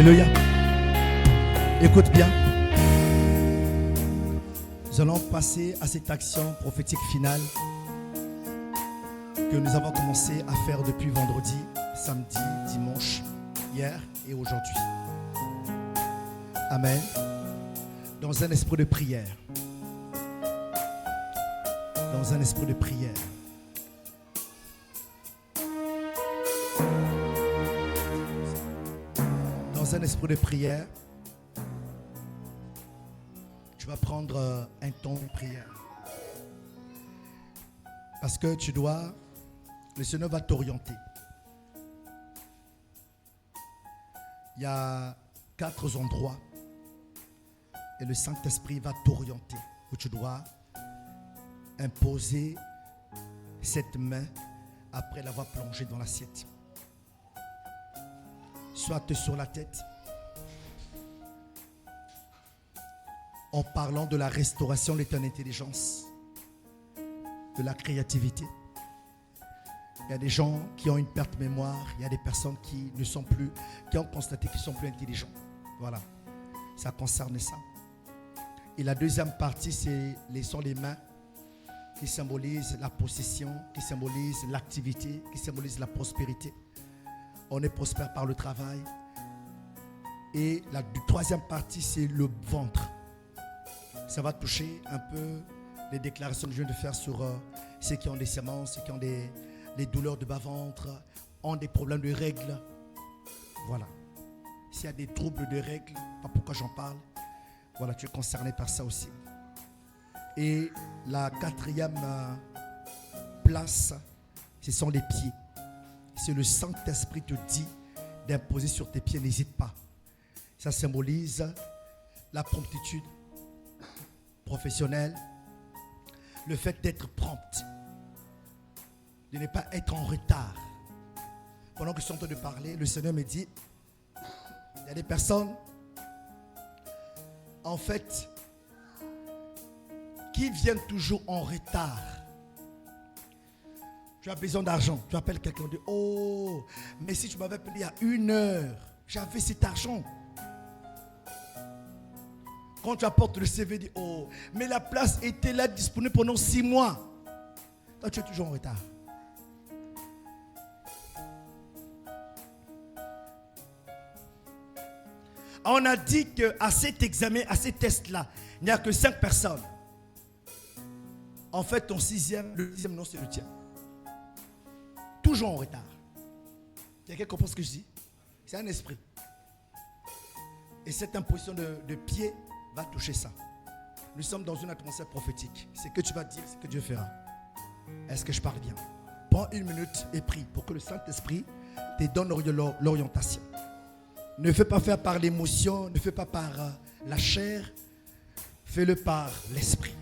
Alléluia. Écoute bien. Nous allons passer à cette action prophétique finale que nous avons commencé à faire depuis vendredi, samedi, dimanche, hier et aujourd'hui. Amen. Dans un esprit de prière. Dans un esprit de prière. Dans un esprit de prière, tu vas prendre un temps de prière. Parce que tu dois, le Seigneur va t'orienter. Il y a 4 endroits et le Saint-Esprit va t'orienter où tu dois imposer cette main après l'avoir plongée dans l'assiette. Soit sur la tête, en parlant de la restauration de ton intelligence, de la créativité. Il y a des gens qui ont une perte de mémoire, il y a des personnes qui ne sont plus, qui ont constaté qu'ils ne sont plus intelligents. Voilà, ça concerne ça. Et la deuxième partie, sont les mains qui symbolisent la possession, qui symbolisent l'activité, qui symbolisent la prospérité. On est prospère par le travail. Et la troisième partie, c'est le ventre. Ça va toucher un peu les déclarations que je viens de faire sur ceux qui ont des semences, ceux qui ont des douleurs de bas-ventre, ont des problèmes de règles. Voilà. S'il y a des troubles de règles, pas pourquoi j'en parle. Voilà, tu es concerné par ça aussi. Et la quatrième place, ce sont les pieds. Si le Saint-Esprit te dit d'imposer sur tes pieds, n'hésite pas. Ça symbolise la promptitude professionnelle, le fait d'être prompt, de ne pas être en retard. Pendant que je suis en train de parler, le Seigneur me dit, il y a des personnes, en fait, qui viennent toujours en retard. Tu as besoin d'argent, tu appelles quelqu'un, tu dis, oh, mais si tu m'avais appelé il y a 1 heure, j'avais cet argent. Quand tu apportes le CV, tu dis, oh, mais la place était là disponible pendant 6 mois. Toi, tu es toujours en retard. On a dit qu'à cet examen, à ces tests-là, il n'y a que 5 personnes. En fait, ton 6e, le 10e, non, c'est le tien. Toujours en retard. Quelqu'un comprend ce que je dis? C'est un esprit. Et cette imposition de pied va toucher ça. Nous sommes dans une atmosphère prophétique. Ce que tu vas dire, c'est que Dieu fera. Est-ce que je parle bien? Prends 1 minute et prie pour que le Saint-Esprit te donne l'orientation. Ne fais pas faire par l'émotion, ne fais pas par la chair. Fais-le par l'esprit.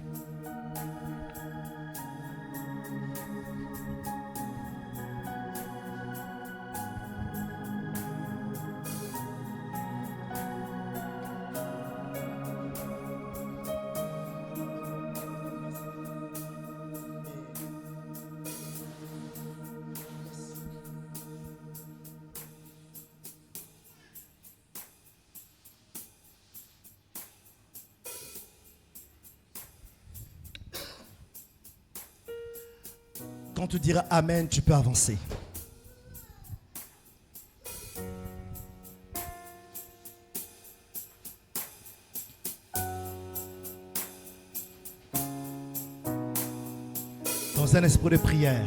Quand tu diras Amen, tu peux avancer. Dans un esprit de prière.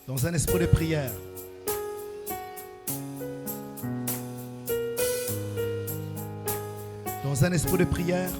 Dans un esprit de prière. Dans un esprit de prière,